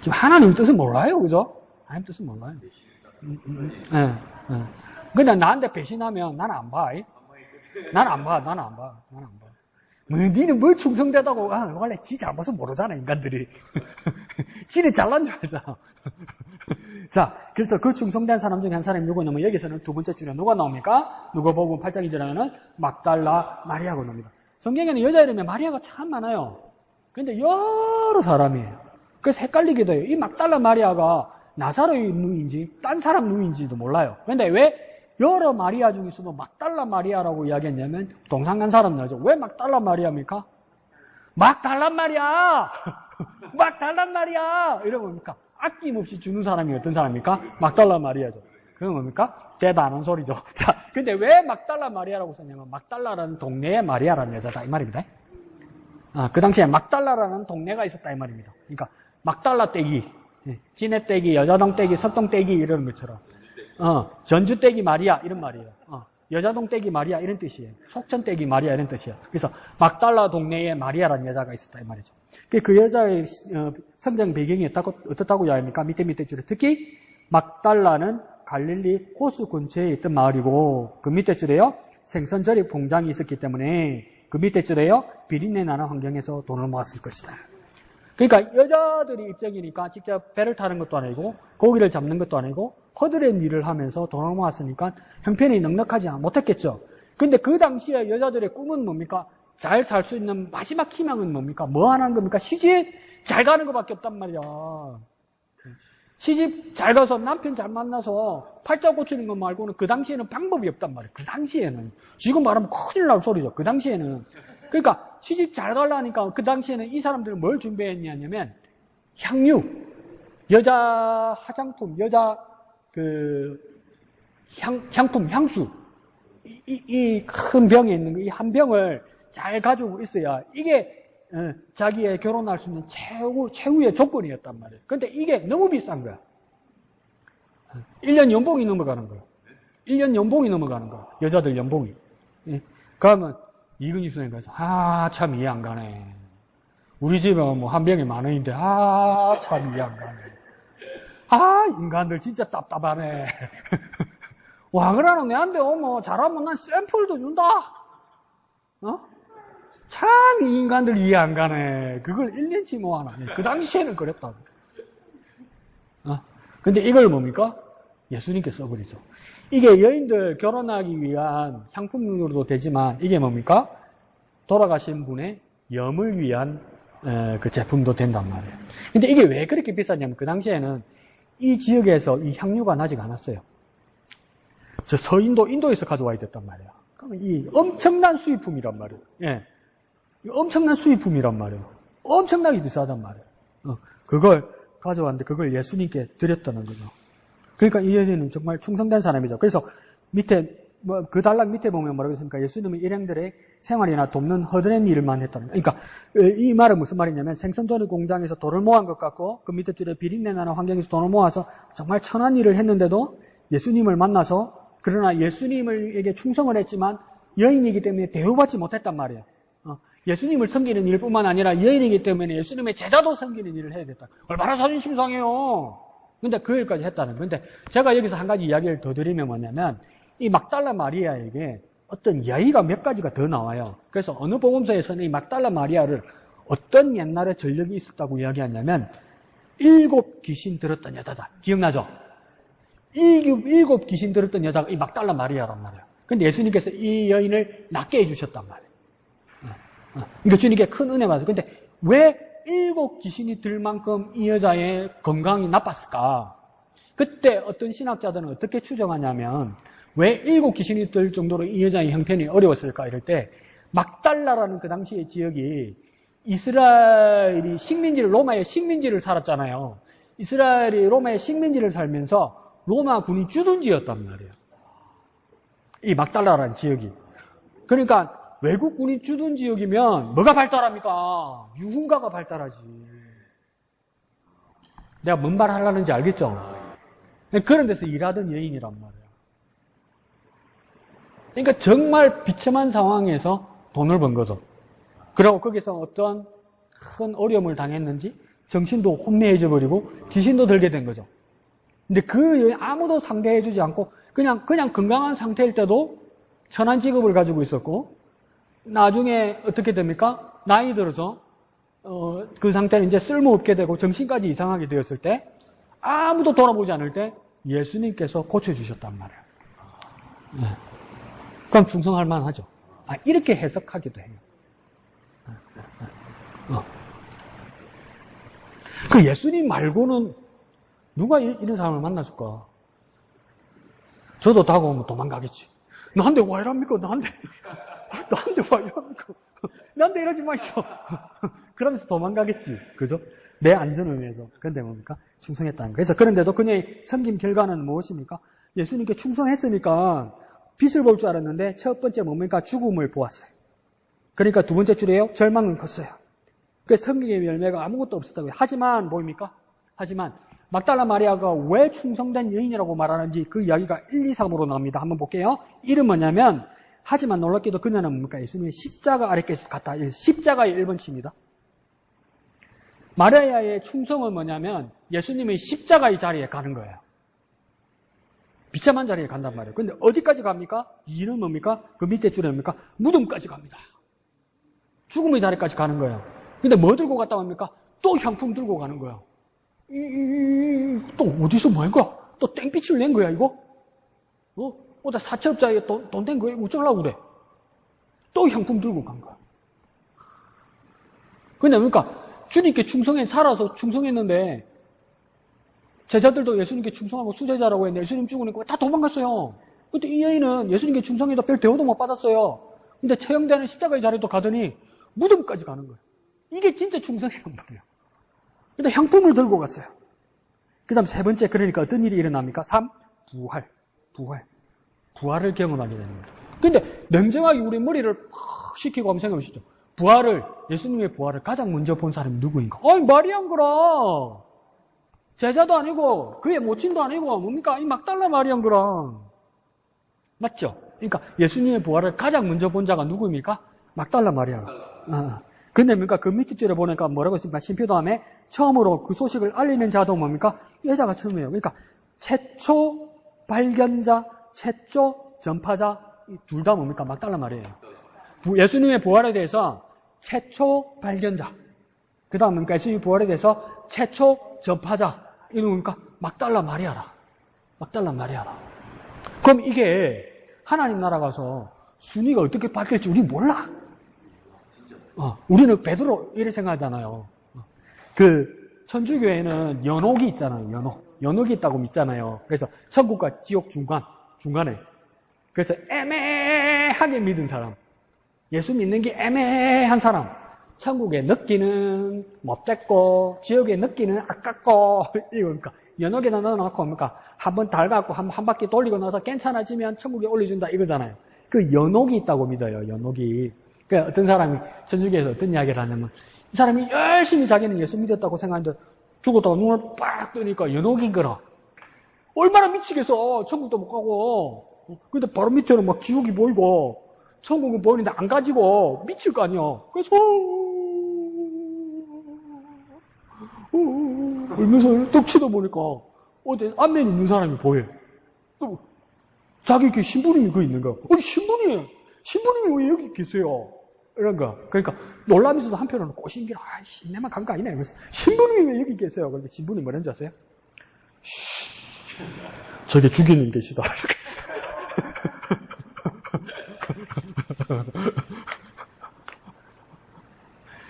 지금 하나님 뜻은 몰라요, 그죠? 하나님 뜻은 몰라요. 그냥 나한테 배신하면 나는 안 봐. 나는 안 봐. 니는 뭐 충성되다고, 원래 지 잘못은 모르잖아, 인간들이. 지는 잘난 줄 알잖아. 자, 그래서 그 충성된 사람 중에 한 사람이 누구냐면, 여기서는 두 번째 줄에 누가 나옵니까? 누가복음 8장 2절에는 막달라 마리아가 나옵니다. 성경에는 여자 이름에 마리아가 참 많아요. 근데 여러 사람이에요. 그래서 헷갈리기도 해요. 이 막달라 마리아가 나사로의 누이인지, 딴 사람 누이인지도 몰라요. 근데 왜 여러 마리아 중에서도 막달라 마리아라고 이야기했냐면 동상간 사람 나죠. 왜 막달라 마리아입니까? 막달라 마리아! 막달라 마리아! 이러면 뭡니까? 아낌없이 주는 사람이 어떤 사람입니까? 막달라 마리아죠. 그건 뭡니까? 대도 안 하는 소리죠. 자, 근데 왜 막달라 마리아라고 썼냐면 막달라라는 동네에 마리아라는 여자다 이 말입니다. 그 당시에 막달라라는 동네가 있었다 이 말입니다. 그러니까 막달라 떼기, 진해 떼기, 여자동 떼기, 석동 떼기 이런 것처럼 전주 떼기 마리아 이런 말이에요. 여자동 떼기 마리아 이런 뜻이에요. 속천 떼기 마리아 이런 뜻이에요. 그래서 막달라 동네에 마리아라는 여자가 있었다 이 말이죠. 그 여자의 성장 배경이 어떻다고 이야기합니까? 밑에 줄에 특히 막달라는 갈릴리 호수 근처에 있던 마을이고 그 밑에 줄에요 생선절입 공장이 있었기 때문에 그 밑에 줄에요 비린내 나는 환경에서 돈을 모았을 것이다. 그러니까 여자들이 입장이니까 직접 배를 타는 것도 아니고 고기를 잡는 것도 아니고 허드렛 일을 하면서 돈을 모았으니까 형편이 넉넉하지 못했겠죠. 근데 그 당시에 여자들의 꿈은 뭡니까? 잘 살 수 있는 마지막 희망은 뭡니까? 뭐 하는 겁니까? 시집 잘 가는 것밖에 없단 말이야. 시집 잘 가서 남편 잘 만나서 팔자 고치는 것 말고는 그 당시에는 방법이 없단 말이에요. 그 당시에는. 지금 말하면 큰일 날 소리죠. 그 당시에는. 그러니까 시집 잘 가려니까 그 당시에는 이 사람들은 뭘 준비했냐면 향유, 여자 화장품, 여자 향품, 향수 이 큰 병에 있는 이 한 병을 잘 가지고 있어야 이게 자기의 결혼할 수 있는 최후의 조건이었단 말이에요. 근데 이게 너무 비싼 거야. 1년 연봉이 넘어가는 거야. 1년 연봉이 넘어가는 거야. 여자들 연봉이. 그러면 이근희 선생님 가서 참 이해 안 가네. 우리 집에 한 병에 10,000원인데 참 이해 안 가네. 인간들 진짜 답답하네. 와, 그러는 내한테 잘하면 난 샘플도 준다. 참 이 인간들 이해 안 가네. 그걸 1년치 모아놔. 그 당시에는 그랬다고. 근데 이걸 뭡니까? 예수님께 써버리죠. 이게 여인들 결혼하기 위한 향품으로도 되지만 이게 뭡니까? 돌아가신 분의 염을 위한 그 제품도 된단 말이에요. 근데 이게 왜 그렇게 비쌌냐면 그 당시에는 이 지역에서 이 향유가 나지 않았어요. 저 인도에서 가져와야 됐단 말이에요. 그러면 이 엄청난 수입품이란 말이에요. 예. 엄청난 수입품이란 말이에요. 엄청나게 비싸단 말이에요. 그걸 가져왔는데 그걸 예수님께 드렸다는 거죠. 그러니까 이 여인은 정말 충성된 사람이죠. 그래서 밑에 그 단락 밑에 보면 뭐라고 했습니까? 예수님은 일행들의 생활이나 돕는 허드렛 일만 했다는 거예요. 그러니까 이 말은 무슨 말이냐면 생선조리 공장에서 돈을 모은 것 같고 그 밑에 줄에 비린내 나는 환경에서 돈을 모아서 정말 천한 일을 했는데도 예수님을 만나서 그러나 예수님에게 충성을 했지만 여인이기 때문에 대우받지 못했단 말이에요. 예수님을 섬기는 일뿐만 아니라 여인이기 때문에 예수님의 제자도 섬기는 일을 해야 됐다. 얼마나 자존심 상해요. 근데 그 일까지 했다는 거예요. 근데 제가 여기서 한 가지 이야기를 더 드리면 뭐냐면 이 막달라 마리아에게 어떤 예의가 몇 가지가 더 나와요. 그래서 어느 복음서에서는 이 막달라 마리아를 어떤 옛날에 전력이 있었다고 이야기하냐면 7 귀신 들었던 여자다. 기억나죠? 7 귀신 들었던 여자가 이 막달라 마리아란 말이에요. 근데 예수님께서 이 여인을 낫게 해주셨단 말이에요. 그러니까 주님께 큰 은혜 받아요. 근데 왜 7 귀신이 들 만큼 이 여자의 건강이 나빴을까? 그때 어떤 신학자들은 어떻게 추정하냐면 왜 7귀신이 들 정도로 이 여자의 형편이 어려웠을까 이럴 때 막달라라는 그 당시의 지역이 이스라엘이 로마의 식민지를 살았잖아요. 이스라엘이 로마의 식민지를 살면서 로마 군이 주둔 지였단 말이에요. 이 막달라라는 지역이. 그러니까 외국 군이 주둔 지역이면 뭐가 발달합니까? 유흥가가 발달하지. 내가 뭔 말 하려는지 알겠죠? 그런 데서 일하던 여인이란 말이에요. 그러니까 정말 비참한 상황에서 돈을 번 거죠. 그리고 거기서 어떤 큰 어려움을 당했는지 정신도 혼미해져 버리고 귀신도 들게 된 거죠. 근데 그 여인 아무도 상대해주지 않고 그냥 건강한 상태일 때도 천한 직업을 가지고 있었고 나중에 어떻게 됩니까? 나이 들어서 그 상태는 이제 쓸모없게 되고 정신까지 이상하게 되었을 때 아무도 돌아보지 않을 때 예수님께서 고쳐주셨단 말이에요. 네. 그럼 충성할 만하죠. 이렇게 해석하기도 해요. 그 예수님 말고는 누가 이런 사람을 만나줄까? 저도 다가오면 도망가겠지. 나한테 와 이랍니까? 나한테 와 이랍니까? 나한테 이러지 마시오. 그러면서 도망가겠지. 그죠? 내 안전을 위해서. 그런데 뭡니까? 충성했다는 거예요. 그래서 그런데도 그녀의 섬김 결과는 무엇입니까? 예수님께 충성했으니까 빛을 볼 줄 알았는데 첫 번째 뭡니까? 죽음을 보았어요. 그러니까 두 번째 줄이에요. 절망은 컸어요. 그래서 성경의 열매가 아무것도 없었다고요. 하지만 뭡니까? 하지만 막달라 마리아가 왜 충성된 여인이라고 말하는지 그 이야기가 1, 2, 3으로 나옵니다. 한번 볼게요. 이름 뭐냐면 하지만 놀랍게도 그녀는 뭡니까? 예수님의 십자가 아래께 갔다. 십자가의 1번치입니다. 마리아의 충성은 뭐냐면 예수님의 십자가의 자리에 가는 거예요. 비참한 자리에 간단 말이에요. 근데 어디까지 갑니까? 이는 뭡니까? 그 밑에 줄에 뭡니까? 무덤까지 갑니다. 죽음의 자리까지 가는 거예요. 근데 뭐 들고 갔다 옵니까? 또 향품 들고 가는 거예요. 또 어디서 뭐 한 거야? 또 땡빛을 낸 거야, 이거? 나 사채업자에 돈 된 거야? 어쩌려고 그래? 또 향품 들고 간 거야. 근데 그러니까 주님께 살아서 충성했는데 제자들도 예수님께 충성하고 수제자라고 했는데 예수님 죽으니까 다 도망갔어요. 근데 이 여인은 예수님께 충성해도 별 대우도 못 받았어요. 근데 처형되는 십자가의 자리도 가더니 무덤까지 가는 거예요. 이게 진짜 충성이란 말이에요. 근데 향품을 들고 갔어요. 그 다음 세 번째, 그러니까 어떤 일이 일어납니까? 3. 부활을 경험하게 되는 거예요. 근데 냉정하게 우리 머리를 팍 식히고 한번 생각해 보시죠. 예수님의 부활을 가장 먼저 본 사람이 누구인가? 말이 안 그러. 제자도 아니고, 그의 모친도 아니고, 뭡니까? 이 막달라 마리안 그럼. 맞죠? 그러니까 예수님의 부활을 가장 먼저 본 자가 누구입니까? 막달라 마리아가. 근데 뭡니까? 그 밑에 줄에 보니까 뭐라고 했습니까? 심표 다음에 처음으로 그 소식을 알리는 자도 뭡니까? 여자가 처음이에요. 그러니까 최초 발견자, 최초 전파자, 둘 다 뭡니까? 막달라 마리아예요. 예수님의 부활에 대해서 최초 발견자, 그 다음 뭡니까? 예수님의 부활에 대해서 최초 전파자, 이건 뭡니까? 막달라 마리아라. 그럼 이게 하나님 나라 가서 순위가 어떻게 바뀔지 우리 몰라. 우리는 베드로 이렇게 생각하잖아요. 그 천주교에는 연옥이 있잖아요. 연옥이 있다고 믿잖아요. 그래서 천국과 지옥 중간에. 그래서 애매하게 믿은 사람, 예수 믿는 게 애매한 사람, 천국에 넣기는 못됐고 지옥에 넣기는 아깝고 이거니까 연옥에다 넣어놓고 뭡니까? 한번 달갖고 한 바퀴 돌리고 나서 괜찮아지면 천국에 올려준다 이거잖아요. 그 연옥이 있다고 믿어요. 연옥이. 그러니까 어떤 사람이 천주교에서 어떤 이야기를 하냐면 이 사람이 열심히 자기는 예수 믿었다고 생각하는데 죽었다가 눈을 빡 뜨니까 연옥인 거라. 얼마나 미치겠어. 천국도 못 가고. 근데 바로 밑에는 막 지옥이 보이고 천국은 보이는데 안 가지고 미칠 거 아니야. 그래서 울면서 떡 치다 보니까 어디 안면에 있는 사람이 보여. 또 자기 이렇게 신부님이 그 있는 거야. 신부님이 왜 여기 계세요? 이런 거. 그러니까 놀라면서도 한편으로는 꼬신기로 내만 간 거 아니네. 그래서 신부님이 왜 여기 계세요? 그러니까 신부님이 뭐라는지 아세요? 저기 주기님 계시다.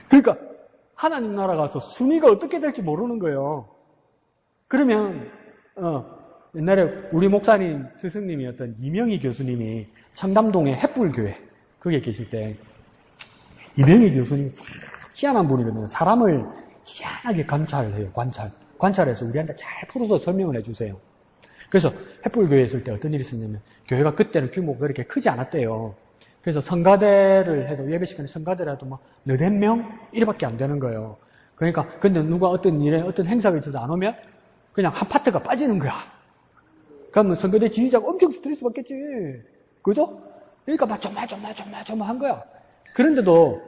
그러니까 하나님 나라 가서 순위가 어떻게 될지 모르는 거예요. 그러면 옛날에 우리 목사님 스승님이었던 이명희 교수님이 청담동의 햇불교회 거기에 계실 때 이명희 교수님이 참 희한한 분이거든요. 사람을 희한하게 관찰해요. 관찰해서 우리한테 잘 풀어서 설명을 해주세요. 그래서 햇불교회에 있을 때 어떤 일이 있었냐면 교회가 그때는 규모가 그렇게 크지 않았대요. 그래서 성가대를 해도 예배 시간에 성가대를 해도 막 너댓 명 이래밖에 안 되는 거예요. 그러니까 근데 누가 어떤 일에 어떤 행사가 있어서 안 오면 그냥 한 파트가 빠지는 거야. 그러면 성가대 지휘자가 엄청 스트레스 받겠지. 그죠? 그러니까 막 조마조마한 거야. 그런데도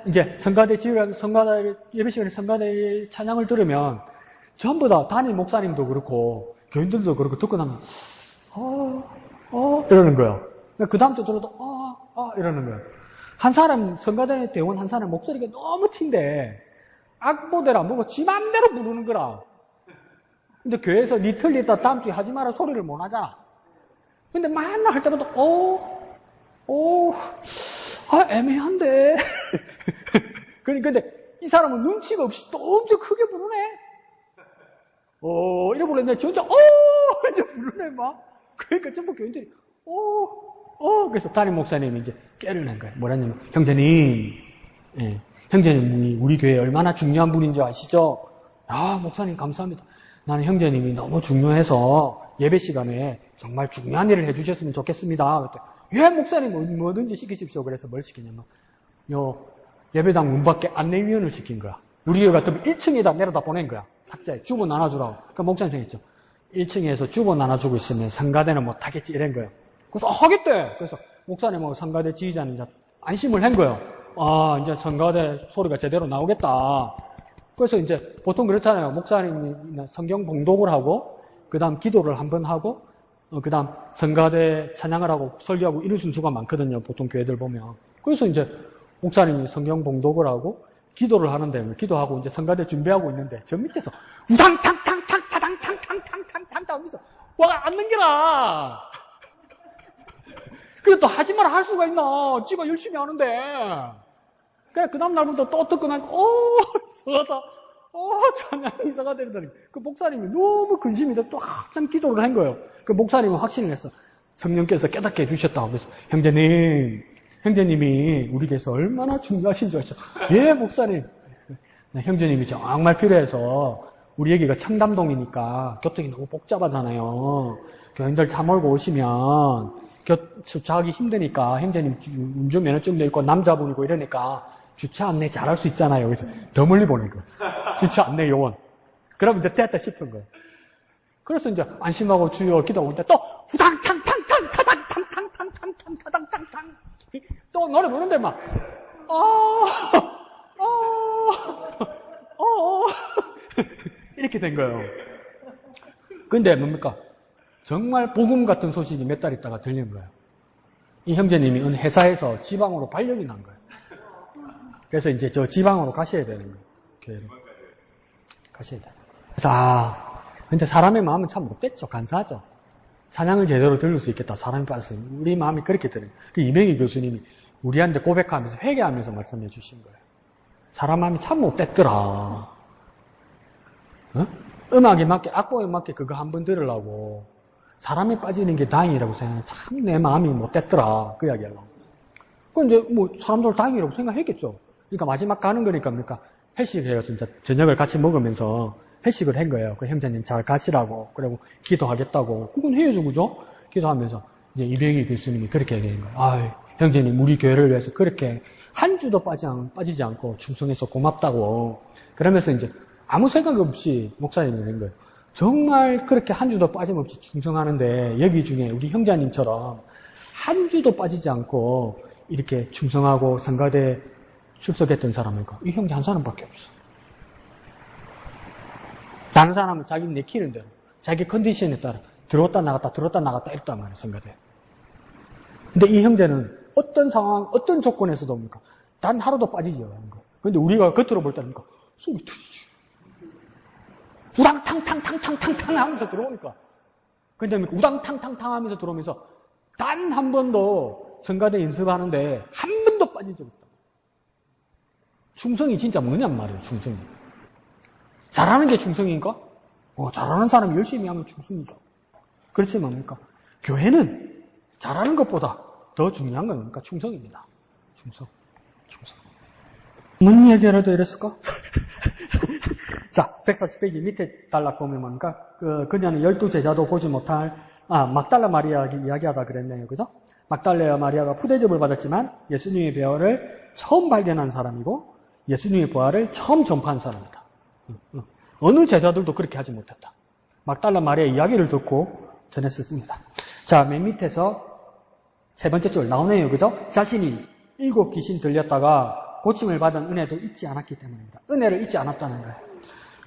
이제 성가대 지휘가 성가대 예배 시간에 성가대 찬양을 들으면 전부 다 담임 목사님도 그렇고 교인들도 그렇고 듣고 나면 이러는 거예요. 그 다음 주 들어도 이러는 거예요. 한 사람 성가대 대원 한 사람 목소리가 너무 튄데 악보대라 뭐고 지 맘대로 부르는 거라. 근데 교회에서 니 틀리다 다음 주에 하지 마라 소리를 못 하잖아. 근데 맨날 할 때마다 애매한데. 근데 이 사람은 눈치가 없이 또 엄청 크게 부르네. 이래 부르는데 진짜 이제 부르네 막. 그러니까 전부 교인들이 그래서 담임 목사님이 이제 깨를 낸 거예요. 뭐라냐면 형제님, 형제님이 우리 교회에 얼마나 중요한 분인지 아시죠? 목사님 감사합니다. 나는 형제님이 너무 중요해서 예배 시간에 정말 중요한 일을 해주셨으면 좋겠습니다. 예, 목사님 뭐든지 시키십시오. 그래서 뭘 시키냐면 예배당 문 밖에 안내위원을 시킨 거야. 우리 교회 같으면 1층에다 내려다 보낸 거야. 탁자에 주보 나눠주라고. 그러니까 목사님 생각했죠. 1층에서 주보 나눠주고 있으면 성가대는 못하겠지 이런 거예요. 그래서 하겠대. 그래서 목사님하고 성가대 지휘자는 이제 안심을 한 거예요. 이제 성가대 소리가 제대로 나오겠다. 그래서 이제 보통 그렇잖아요. 목사님이 성경 봉독을 하고 그 다음 기도를 한번 하고 그 다음 성가대 찬양을 하고 설교하고 이런 순서가 많거든요. 보통 교회들 보면. 그래서 이제 목사님이 성경 봉독을 하고 기도를 하는데 기도하고 이제 성가대 준비하고 있는데 저 밑에서 우상탕탕탕 타당탕탕탕탕탕탕 하면서 와가 안 넘겨라. 그래 또 하지 마라 할 수가 있나. 지가 열심히 하는데. 그래 그 다음 날부터 또 듣고 나니까 이상하다. 찬양이 이상하다 이러더니 그 목사님이 너무 근심이 돼 또 한참 기도를 한 거예요. 그 목사님은 확신을 했어. 성령께서 깨닫게 해주셨다고. 그래서 형제님이 우리 교회에서 얼마나 중요하신 줄 아시죠? 예, 목사님. 형제님이 정말 필요해서 우리 여기가 청담동이니까 교통이 너무 복잡하잖아요. 교인들 차 몰고 오시면 주차하기 힘드니까 형제님 운전면허증도 있고 남자분이고 이러니까 주차 안내 잘할 수 있잖아요. 그래서 더 멀리 보낸 거예요. 주차 안내 요원. 그럼 이제 됐다 싶은 거예요. 그래서 이제 안심하고 주여 기도하고 있는데 또 후당탕탕탕 타당탕탕탕탕탕 타당탕탕 또 노래 부르는데 막 이렇게 된 거예요. 근데 뭡니까? 정말 복음 같은 소식이 몇 달 있다가 들린 거예요. 이 형제님이 회사에서 지방으로 발령이 난 거예요. 그래서 이제 저 지방으로 가셔야 되는 거예요. 교회로. 가셔야 돼요. 그래서 근데 사람의 마음은 참 못됐죠. 간사하죠. 찬양을 제대로 들을 수 있겠다. 사람이 빠졌어요. 우리 마음이 그렇게 들어요. 그 이명희 교수님이 우리한테 고백하면서 회개하면서 말씀해 주신 거예요. 사람 마음이 참 못됐더라. 음악에 맞게 악보에 맞게 그거 한번 들으려고 사람이 빠지는 게 다행이라고 생각하면 참 내 마음이 못됐더라. 그 이야기하려고. 그 이제 뭐 사람들 다행이라고 생각했겠죠. 그러니까 마지막 가는 거니까 회식해서 진짜 저녁을 같이 먹으면서 회식을 한 거예요. 그 형제님 잘 가시라고. 그리고 기도하겠다고. 그건 해야죠, 그죠? 기도하면서 이제 이병희 교수님이 그렇게 얘기한 거예요. 형제님 우리 교회를 위해서 그렇게 한 주도 빠지지 않고 충성해서 고맙다고. 그러면서 이제 아무 생각 없이 목사님이 된 거예요. 정말 그렇게 한 주도 빠짐없이 충성하는데 여기 중에 우리 형제님처럼 한 주도 빠지지 않고 이렇게 충성하고 성가대 출석했던 사람은 이 형제 한 사람밖에 없어. 다른 사람은 자기 내키는 대로 자기 컨디션에 따라 들어왔다 나갔다 이랬단 말이에요. 성가대. 근데 이 형제는 어떤 상황 어떤 조건에서도 뭡니까? 단 하루도 빠지지 않는 거. 근데 우리가 겉으로 볼 때는 숨이 터지지. 우당탕탕탕탕탕탕 하면서 들어오니까. 근데 우당탕탕탕 하면서 들어오면서 단 한 번도 성가대 연습하는데 한 번도 빠진 적 없다. 충성이 진짜 뭐냔 말이에요. 충성이. 잘하는 게 충성인가? 잘하는 사람이 열심히 하면 충성이죠. 그렇지 뭡니까? 교회는 잘하는 것보다 더 중요한 건 뭡니까? 충성입니다. 충성. 뭔 얘기라도 이랬을까? 자, 140페이지 밑에 단락 보면 뭡니까? 그녀는 12제자도 보지 못할, 막달라 마리아 이야기하다 그랬네요. 그죠? 막달라 마리아가 푸대접을 받았지만 예수님의 배열을 처음 발견한 사람이고 예수님의 부활을 처음 전파한 사람이다. 어느 제자들도 그렇게 하지 못했다. 막달라 마리아 이야기를 듣고 전했습니다. 자, 맨 밑에서 세 번째 줄 나오네요. 그죠? 자신이 7 귀신 들렸다가 고침을 받은 은혜도 잊지 않았기 때문입니다. 은혜를 잊지 않았다는 거예요.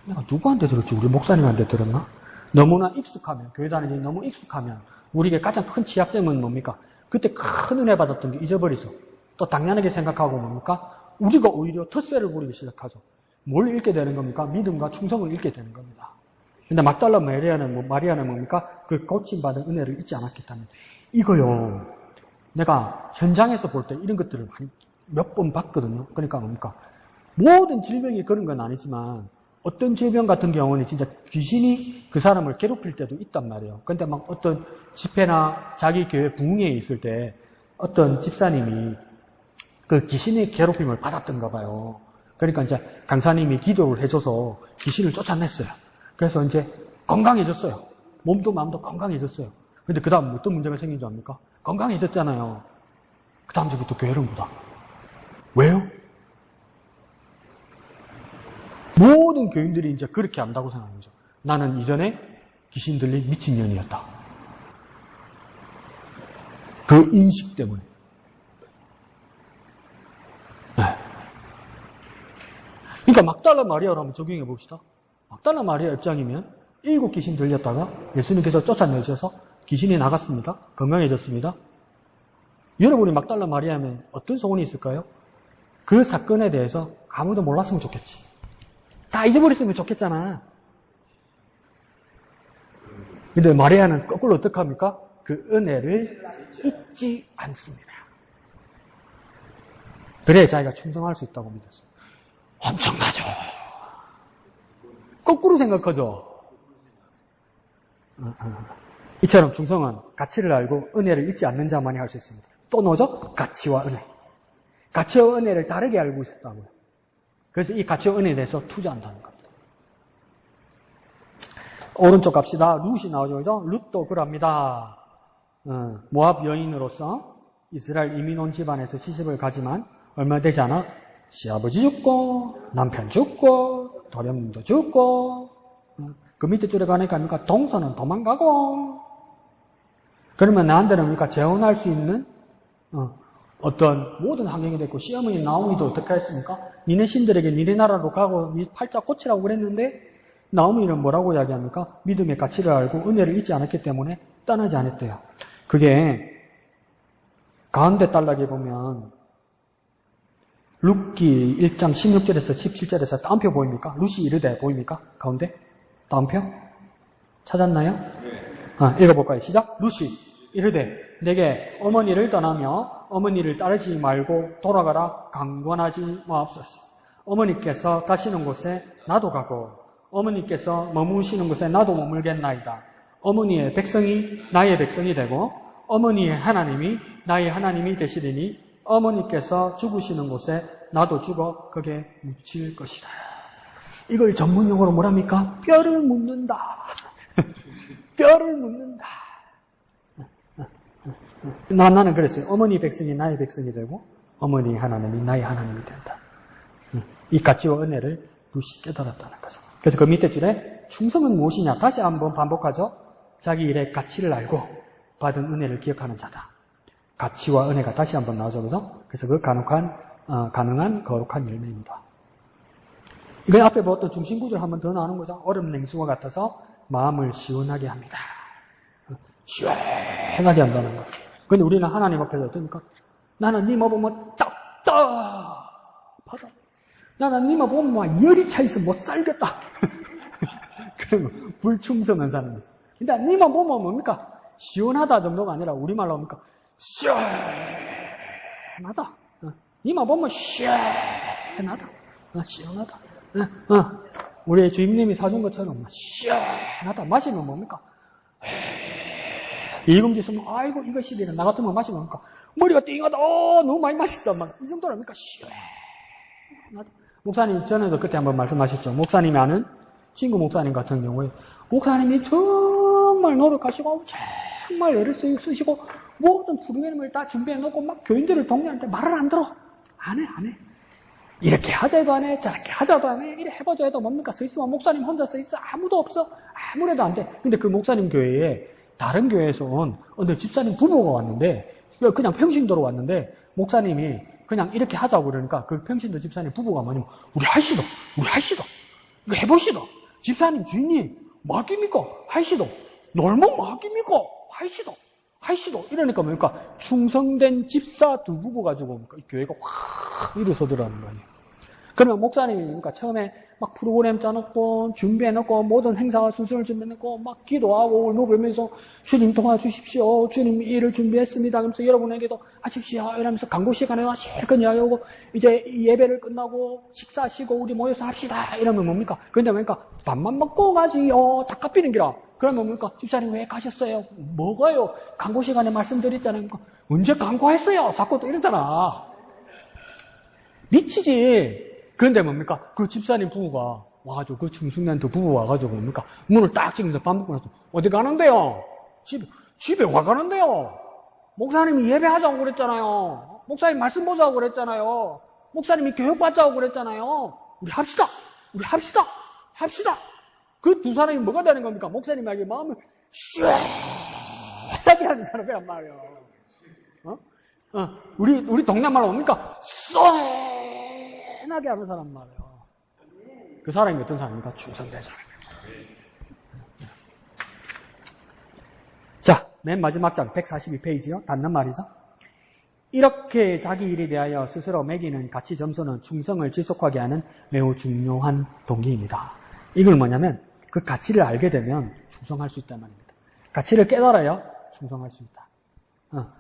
내가 누구한테 들었지? 우리 목사님한테 들었나? 너무나 익숙하면, 교회 다니기 너무 익숙하면 우리에게 가장 큰 취약점은 뭡니까? 그때 큰 은혜 받았던 게 잊어버리죠. 또 당연하게 생각하고 뭡니까? 우리가 오히려 텃세를 부리기 시작하죠. 뭘 잃게 되는 겁니까? 믿음과 충성을 잃게 되는 겁니다. 근데 막달라 마리아는 뭡니까? 그 고침받은 은혜를 잊지 않았기 때문에. 이거요. 내가 현장에서 볼 때 이런 것들을 몇 번 봤거든요. 그러니까 뭡니까? 모든 질병이 그런 건 아니지만 어떤 질병 같은 경우는 진짜 귀신이 그 사람을 괴롭힐 때도 있단 말이에요. 근데 막 어떤 집회나 자기 교회 부흥회에 있을 때 어떤 집사님이 그 귀신의 괴롭힘을 받았던가 봐요. 그러니까 이제 강사님이 기도를 해줘서 귀신을 쫓아냈어요. 그래서 이제 건강해졌어요. 몸도 마음도 건강해졌어요. 근데 그 다음 어떤 문제가 생긴 줄 압니까? 건강해졌잖아요. 그 다음 주부터 교회를 못 와. 왜요? 모든 교인들이 이제 그렇게 안다고 생각하는 거죠. 나는 이전에 귀신 들린 미친년이었다. 그 인식 때문에. 네. 그러니까 막달라 마리아를 한번 적용해 봅시다. 막달라 마리아 입장이면 7 귀신 들렸다가 예수님께서 쫓아내셔서 귀신이 나갔습니다. 건강해졌습니다. 여러분이 막달라 마리아면 어떤 소원이 있을까요? 그 사건에 대해서 아무도 몰랐으면 좋겠지. 다 잊어버렸으면 좋겠잖아. 근데 마리아는 거꾸로 어떻게 합니까? 그 은혜를 잊지 않습니다. 그래야 자기가 충성할 수 있다고 믿었어요. 엄청나죠? 거꾸로 생각하죠? 이처럼 충성은 가치를 알고 은혜를 잊지 않는 자만이 할 수 있습니다. 또 뭐죠? 가치와 은혜. 가치와 은혜를 다르게 알고 있었다고요. 그래서 이 가치와 은혜에 대해서 투자한다는 겁니다. 오른쪽 갑시다. 룻이 나오죠. 그죠? 룻도 그럽니다. 모압 여인으로서 이스라엘 이민 온 집안에서 시집을 가지만 얼마 되지 않아 시아버지 죽고 남편 죽고 도련님도 죽고 그 밑에 줄에 가니까 뭡니까? 동서는 도망가고 그러면 나한테는 뭡니까? 재혼할 수 있는 어떤 모든 환경이 됐고 시어머니 나오미도 어떻게 했습니까? 니네 신들에게 니네 나라로 가고 니 팔자 고치라고 그랬는데 나오미는 뭐라고 이야기합니까? 믿음의 가치를 알고 은혜를 잊지 않았기 때문에 떠나지 않았대요. 그게 가운데 단락에 보면 룻기 1장 16절에서 17절에서 따옴표 보입니까? 룻이 이르되 보입니까? 가운데? 따옴표? 찾았나요? 네. 읽어볼까요? 시작. 룻이 이르되 내게 어머니를 떠나며 어머니를 따르지 말고 돌아가라 강권하지 마옵소서. 어머니께서 가시는 곳에 나도 가고 어머니께서 머무시는 곳에 나도 머물겠나이다. 어머니의 백성이 나의 백성이 되고 어머니의 하나님이 나의 하나님이 되시리니 어머니께서 죽으시는 곳에 나도 죽어 거기에 묻힐 것이다. 이걸 전문용어로 뭐랍니까? 뼈를 묻는다. 뼈를 묻는다. 나는 그랬어요. 어머니 백성이 나의 백성이 되고 어머니 하나님이 나의 하나님이 된다. 이 가치와 은혜를 룻이 깨달았다는 거죠. 그래서 그 밑에 줄에 충성은 무엇이냐? 다시 한번 반복하죠. 자기 일의 가치를 알고 받은 은혜를 기억하는 자다. 가치와 은혜가 다시 한번 나오죠. 그죠? 그래서 그 가능한 거룩한 열매입니다. 이건 앞에 보았던 중심구절 한 번 더 나오는 거죠. 얼음 냉수와 같아서 마음을 시원하게 합니다. 시원하게 한다는 거죠. 근데 우리는 하나님 앞에서 어떻습니까? 나는 니만 보면 답답하다. 나는 니만 보면 열이 차있어 못 살겠다. 그러면 불충성한 사람이죠. 근데 니만 보면 뭡니까? 시원하다 정도가 아니라 우리말로 뭡니까? 시원하다. 니만 보면 시원하다. 시원하다. 우리 주임님이 사준 것처럼 시원하다. 마시면 뭡니까? 이금지 쓰면 아이고 이거 시비는 나 같으면 마시면 뭡니까? 머리가 띵하다. 너무 많이 마셨다. 막 이 정도랍니까? 시원하다. 목사님 전에도 그때 한번 말씀하셨죠. 목사님이 아는 친구 목사님 같은 경우에 목사님이 정말 노력하시고 정말 애를 쓰시고 모든 프로그램을 다 준비해놓고 막 교인들을 독려하는데 말을 안 들어. 안 해. 이렇게 하자 해도 안 해. 저렇게 하자도 안 해. 이래 해보자 해도 뭡니까? 서 있으면 목사님 혼자 서 있어. 아무도 없어. 아무래도 안 돼. 근데 그 목사님 교회에 다른 교회에서 온 어느 집사님 부부가 왔는데 그냥 평신도로 왔는데 목사님이 그냥 이렇게 하자고 그러니까 그 평신도 집사님 부부가 뭐냐면 우리 하시도 이거 해보시도 집사님 주인님 막입니까? 하시도 놀면 막입니까? 하시도 이러니까 뭡니까? 충성된 집사 두 부부 가지고 이 교회가 확 일어서더라는 거예요. 그러면 목사님이 그러니까 처음에 막 프로그램 짜놓고 준비해놓고 모든 행사 순서를 준비해놓고 막 기도하고 울며불면서 주님 도와주십시오. 주님 일을 준비했습니다. 그러면서 여러분에게도 하십시오. 이러면서 광고 시간에 실컷 이야기하고 이제 예배를 끝나고 식사하시고 우리 모여서 합시다. 이러면 뭡니까? 근데 뭡니까? 밥만 먹고 가지요. 다 깎이는 기라. 그러면 뭡니까? 집사님 왜 가셨어요? 뭐가요? 광고 시간에 말씀드렸잖아요. 언제 광고했어요? 자꾸 또 이러잖아. 미치지. 그런데 뭡니까? 그 집사님 부부가 와가지고 그 충성난 두 부부 와가지고 뭡니까? 문을 딱 찍으면서 밥 먹고 나서 어디 가는데요? 집에 와 가는데요? 목사님이 예배하자고 그랬잖아요. 목사님 말씀 보자고 그랬잖아요. 목사님이 교육받자고 그랬잖아요. 우리 합시다. 그 두 사람이 뭐가 되는 겁니까? 목사님에게 마음을 시원하게 하는 사람이란 말이에요. 우리 동네 말로 뭡니까? 쏘하게 하는 사람 말이에요. 그 사람이 어떤 사람입니까? 충성된 사람이에요. 자, 맨 마지막 장 142페이지요. 닿는 말이죠. 이렇게 자기 일에 대하여 스스로 매기는 가치 점수는 충성을 지속하게 하는 매우 중요한 동기입니다. 이걸 뭐냐면 그 가치를 알게 되면 충성할 수 있단 말입니다. 가치를 깨달아야 충성할 수 있다.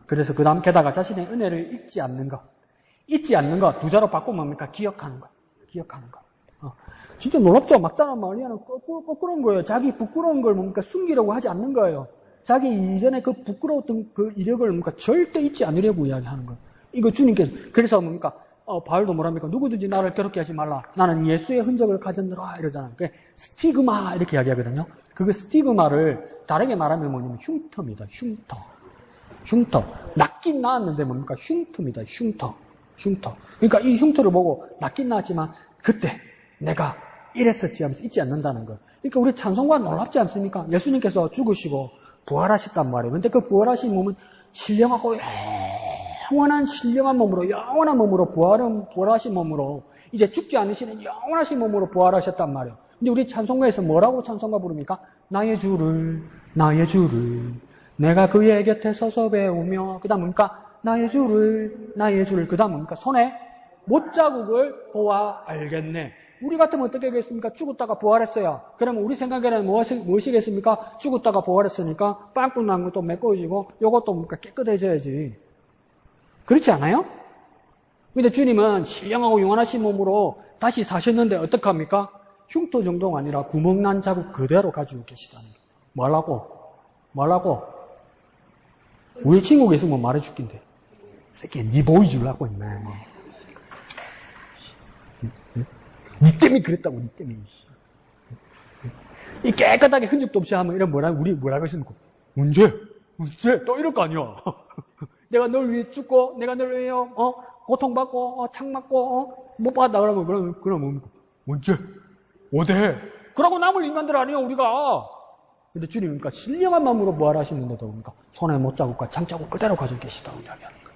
그래서 그 다음 게다가 자신의 은혜를 잊지 않는 것. 두 자로 바꾸면 뭡니까? 기억하는 것. 진짜 놀랍죠? 막다른 말이야는 거꾸로운 거예요. 자기 부끄러운 걸 뭡니까? 숨기려고 하지 않는 거예요. 자기 이전에 그 부끄러웠던 그 이력을 뭡니까? 절대 잊지 않으려고 이야기하는 거예요. 이거 주님께서, 그래서 뭡니까? 바울도 뭐랍니까? 누구든지 나를 괴롭게 하지 말라. 나는 예수의 흔적을 가졌노라. 이러잖아요. 스티그마, 이렇게 이야기하거든요. 그 스티그마를 다르게 말하면 뭐냐면 흉터입니다. 흉터. 낫긴 나았는데 뭡니까? 흉터입니다. 흉터. 그러니까 이 흉터를 보고 낫긴 나았지만 그때 내가 이랬었지 하면서 잊지 않는다는 거예요. 그러니까 우리 찬송가 놀랍지 않습니까? 예수님께서 죽으시고 부활하셨단 말이에요. 근데 그 부활하신 몸은 신령하고 영원한 신령한 몸으로, 영원한 몸으로 부활하신 몸으로 이제 죽지 않으시는 영원하신 몸으로 부활하셨단 말이에요. 근데 우리 찬송가에서 뭐라고 찬송가 부릅니까? 나의 주를 내가 그의 곁에 서서 배우며 그 다음 뭡니까? 나의 주를 그 다음 뭡니까? 손에 못자국을 보아 알겠네. 우리 같으면 어떻게 하겠습니까? 죽었다가 부활했어요. 그러면 우리 생각에는 무엇이겠습니까? 죽었다가 부활했으니까 빵꾸 난 것도 메꿔지고 요것도 뭡니까? 깨끗해져야지. 그렇지 않아요? 근데 주님은 신령하고 영원하신 몸으로 다시 사셨는데 어떡합니까? 흉터 정도가 아니라 구멍난 자국 그대로 가지고 계시다는 거예요. 뭐라고? 우리 친구가 있으면 말해줄긴데. 새끼, 니 보여주려고, 임마. 니 때문에 그랬다고, 니 때문에. 이 깨끗하게 흔적도 없이 하면 이런 우리 뭐라고 했습니까? 언제? 또 이럴 거 아니야. 내가 널 위해 죽고, 내가 널 위해, 고통받고, 창 맞고, 못 받았다 그러면 뭡니까? 언제? 어디? 그러고 남을 인간들 아니에요, 우리가. 근데 주님은 그러니까 신령한 마음으로 부활하시는데도 그러니까 손에 못자국과 장자국 그대로 가지고 계시다고 이야기하는 거예요.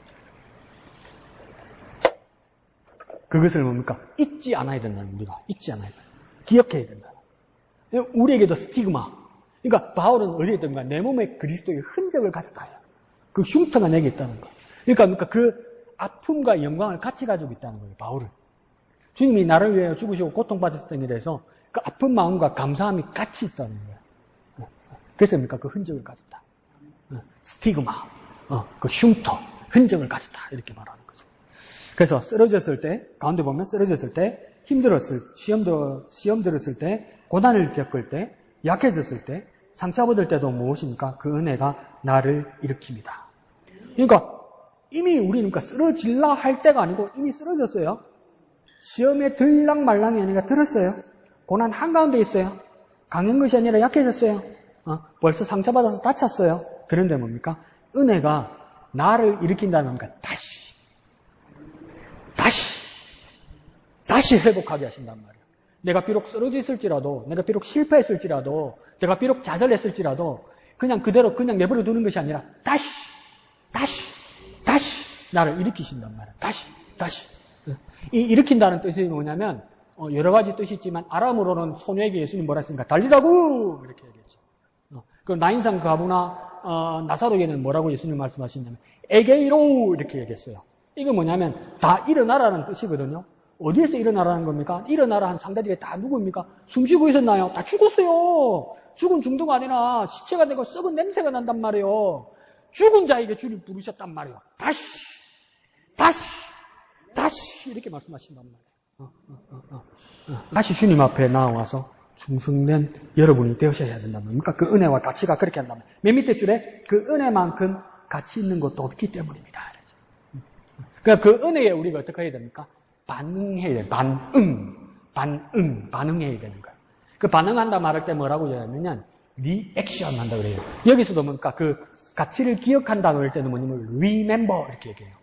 그것을 뭡니까? 잊지 않아야 된다는 우리가. 잊지 않아야 된다. 기억해야 된다. 우리에게도 스티그마. 그러니까 바울은 어디에 있답니까? 내 몸에 그리스도의 흔적을 가졌다. 그 흉터가 내게 있다는 거. 그러니까 그 아픔과 영광을 같이 가지고 있다는 거예요, 바울은. 주님이 나를 위해 죽으시고 고통받으셨던 일에서 그 아픈 마음과 감사함이 같이 있다는 거예요. 그래서 뭡니까? 그 흔적을 가졌다. 스티그마, 그 흉터, 흔적을 가졌다. 이렇게 말하는 거죠. 그래서 쓰러졌을 때, 가운데 보면 쓰러졌을 때, 힘들었을, 시험 들었을 때, 고난을 겪을 때, 약해졌을 때, 상처 받을 때도 무엇입니까? 그 은혜가 나를 일으킵니다. 그러니까 이미 우리는 쓰러질라 할 때가 아니고 이미 쓰러졌어요. 시험에 들락말랑이 아니라 들었어요. 고난 한가운데 있어요. 강한 것이 아니라 약해졌어요. 벌써 상처받아서 다쳤어요. 그런데 뭡니까? 은혜가 나를 일으킨다는 겁니까? 다시 회복하게 하신단 말이에요. 내가 비록 쓰러졌을지라도, 내가 비록 실패했을지라도, 내가 비록 좌절했을지라도 그냥 그대로 그냥 내버려 두는 것이 아니라 다시 나를 일으키신단 말이에요. 다시. 이 일으킨다는 뜻이 뭐냐면 여러 가지 뜻이 있지만 아람으로는 소녀에게 예수님 뭐라 했습니까? 달리다구 이렇게 얘기했죠. 그 나인산 가부나 나사로에게는 뭐라고 예수님 말씀하시냐면 에게이로 이렇게 얘기했어요. 이거 뭐냐면 다 일어나라는 뜻이거든요. 어디에서 일어나라는 겁니까? 일어나라 한 상대들이 다 누구입니까? 숨쉬고 있었나요? 다 죽었어요. 죽은 중도가 아니라 시체가 되고 썩은 냄새가 난단 말이에요. 죽은 자에게 주를 부르셨단 말이에요. 다시 이렇게 말씀하신단 말이에요. 다시 주님 앞에 나와서 충성된 여러분이 되셔야 된단 말입니까? 그 은혜와 가치가 그렇게 한단 말이에요. 맨 밑에 줄에 그 은혜만큼 가치 있는 것도 없기 때문입니다. 그러니까 그 은혜에 우리가 어떻게 해야 됩니까? 반응해야 돼요. 반응해야 되는 거예요. 그 반응한다 말할 때 뭐라고 얘기하냐면 리액션 한다 그래요. 여기서도 뭡니까? 그 가치를 기억한다 그럴 때는 뭐냐면 remember 이렇게 얘기해요.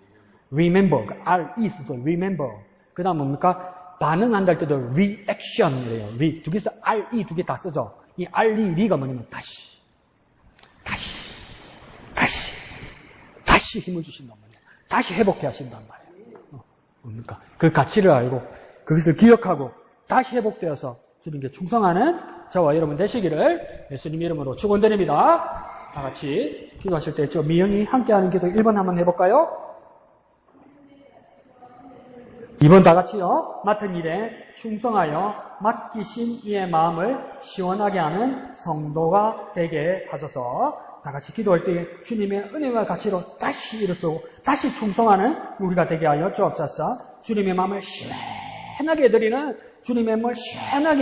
remember, R-E 써서 remember. 그 다음 뭡니까? 반응한다 할 때도 reaction이래요. 두 개서 R-E 두 개 다 쓰죠. 이 R-E, 리가 뭐냐면 다시 힘을 주신단 말이에요. 다시 회복해 하신단 말이에요. 뭡니까? 그 가치를 알고 그것을 기억하고 다시 회복되어서 주님께 충성하는 저와 여러분 되시기를 예수님 이름으로 축원드립니다. 다 같이 기도하실 때 저 미영이 함께하는 기도 1번 한번 해볼까요? 2번 다 같이요. 맡은 일에 충성하여 맡기신 이의 마음을 시원하게 하는 성도가 되게 하소서. 다 같이 기도할 때 주님의 은혜와 가치로 다시 일어서고 다시 충성하는 우리가 되게 하여 주옵소서. 주님의 마음을 시원하게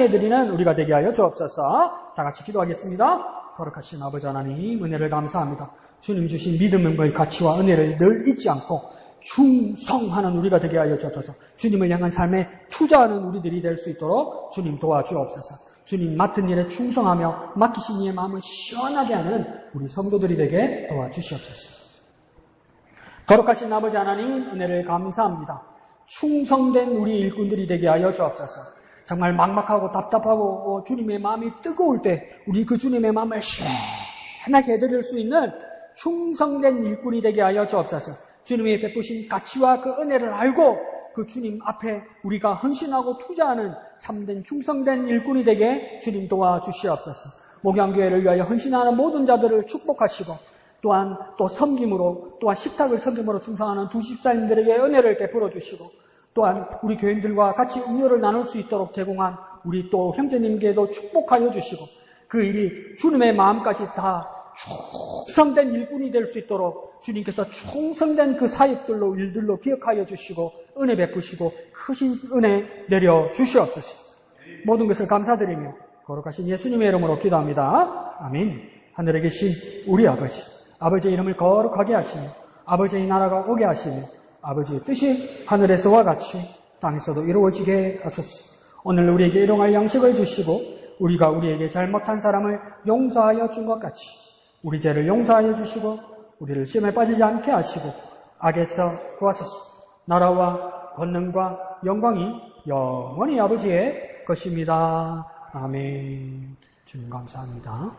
해드리는 우리가 되게 하여 주옵소서. 다 같이 기도하겠습니다. 거룩하신 아버지 하나님 은혜를 감사합니다. 주님 주신 믿음의 가치와 은혜를 늘 잊지 않고 충성하는 우리가 되게 하여 주옵소서. 주님을 향한 삶에 투자하는 우리들이 될 수 있도록 주님 도와주옵소서. 주님 맡은 일에 충성하며 맡기신 이의 마음을 시원하게 하는 우리 성도들이 되게 도와주시옵소서. 거룩하신 아버지 하나님 은혜를 감사합니다. 충성된 우리 일꾼들이 되게 하여 주옵소서. 정말 막막하고 답답하고 주님의 마음이 뜨거울 때 우리 그 주님의 마음을 시원하게 해드릴 수 있는 충성된 일꾼이 되게 하여 주옵소서. 주님이 베푸신 가치와 그 은혜를 알고 그 주님 앞에 우리가 헌신하고 투자하는 참된 충성된 일꾼이 되게 주님 도와주시옵소서. 목양교회를 위하여 헌신하는 모든 자들을 축복하시고 또한 또 섬김으로 또한 식탁을 섬김으로 충성하는 두 집사님들에게 은혜를 베풀어 주시고 또한 우리 교인들과 같이 음료를 나눌 수 있도록 제공한 우리 또 형제님께도 축복하여 주시고 그 일이 주님의 마음까지 다 충성된 일꾼이 될 수 있도록 주님께서 충성된 그 사역들로 일들로 기억하여 주시고 은혜 베푸시고 크신 은혜 내려 주시옵소서. 모든 것을 감사드리며 거룩하신 예수님의 이름으로 기도합니다. 아멘. 하늘에 계신 우리 아버지의 이름을 거룩하게 하시며 아버지의 나라가 오게 하시며 아버지의 뜻이 하늘에서와 같이 땅에서도 이루어지게 하소서. 오늘 우리에게 일용할 양식을 주시고 우리가 우리에게 잘못한 사람을 용서하여 준 것 같이 우리 죄를 용서하여 주시고 우리를 시험에 빠지지 않게 하시고 악에서 구하소서. 나라와 권능과 영광이 영원히 아버지의 것입니다. 아멘. 주님 감사합니다.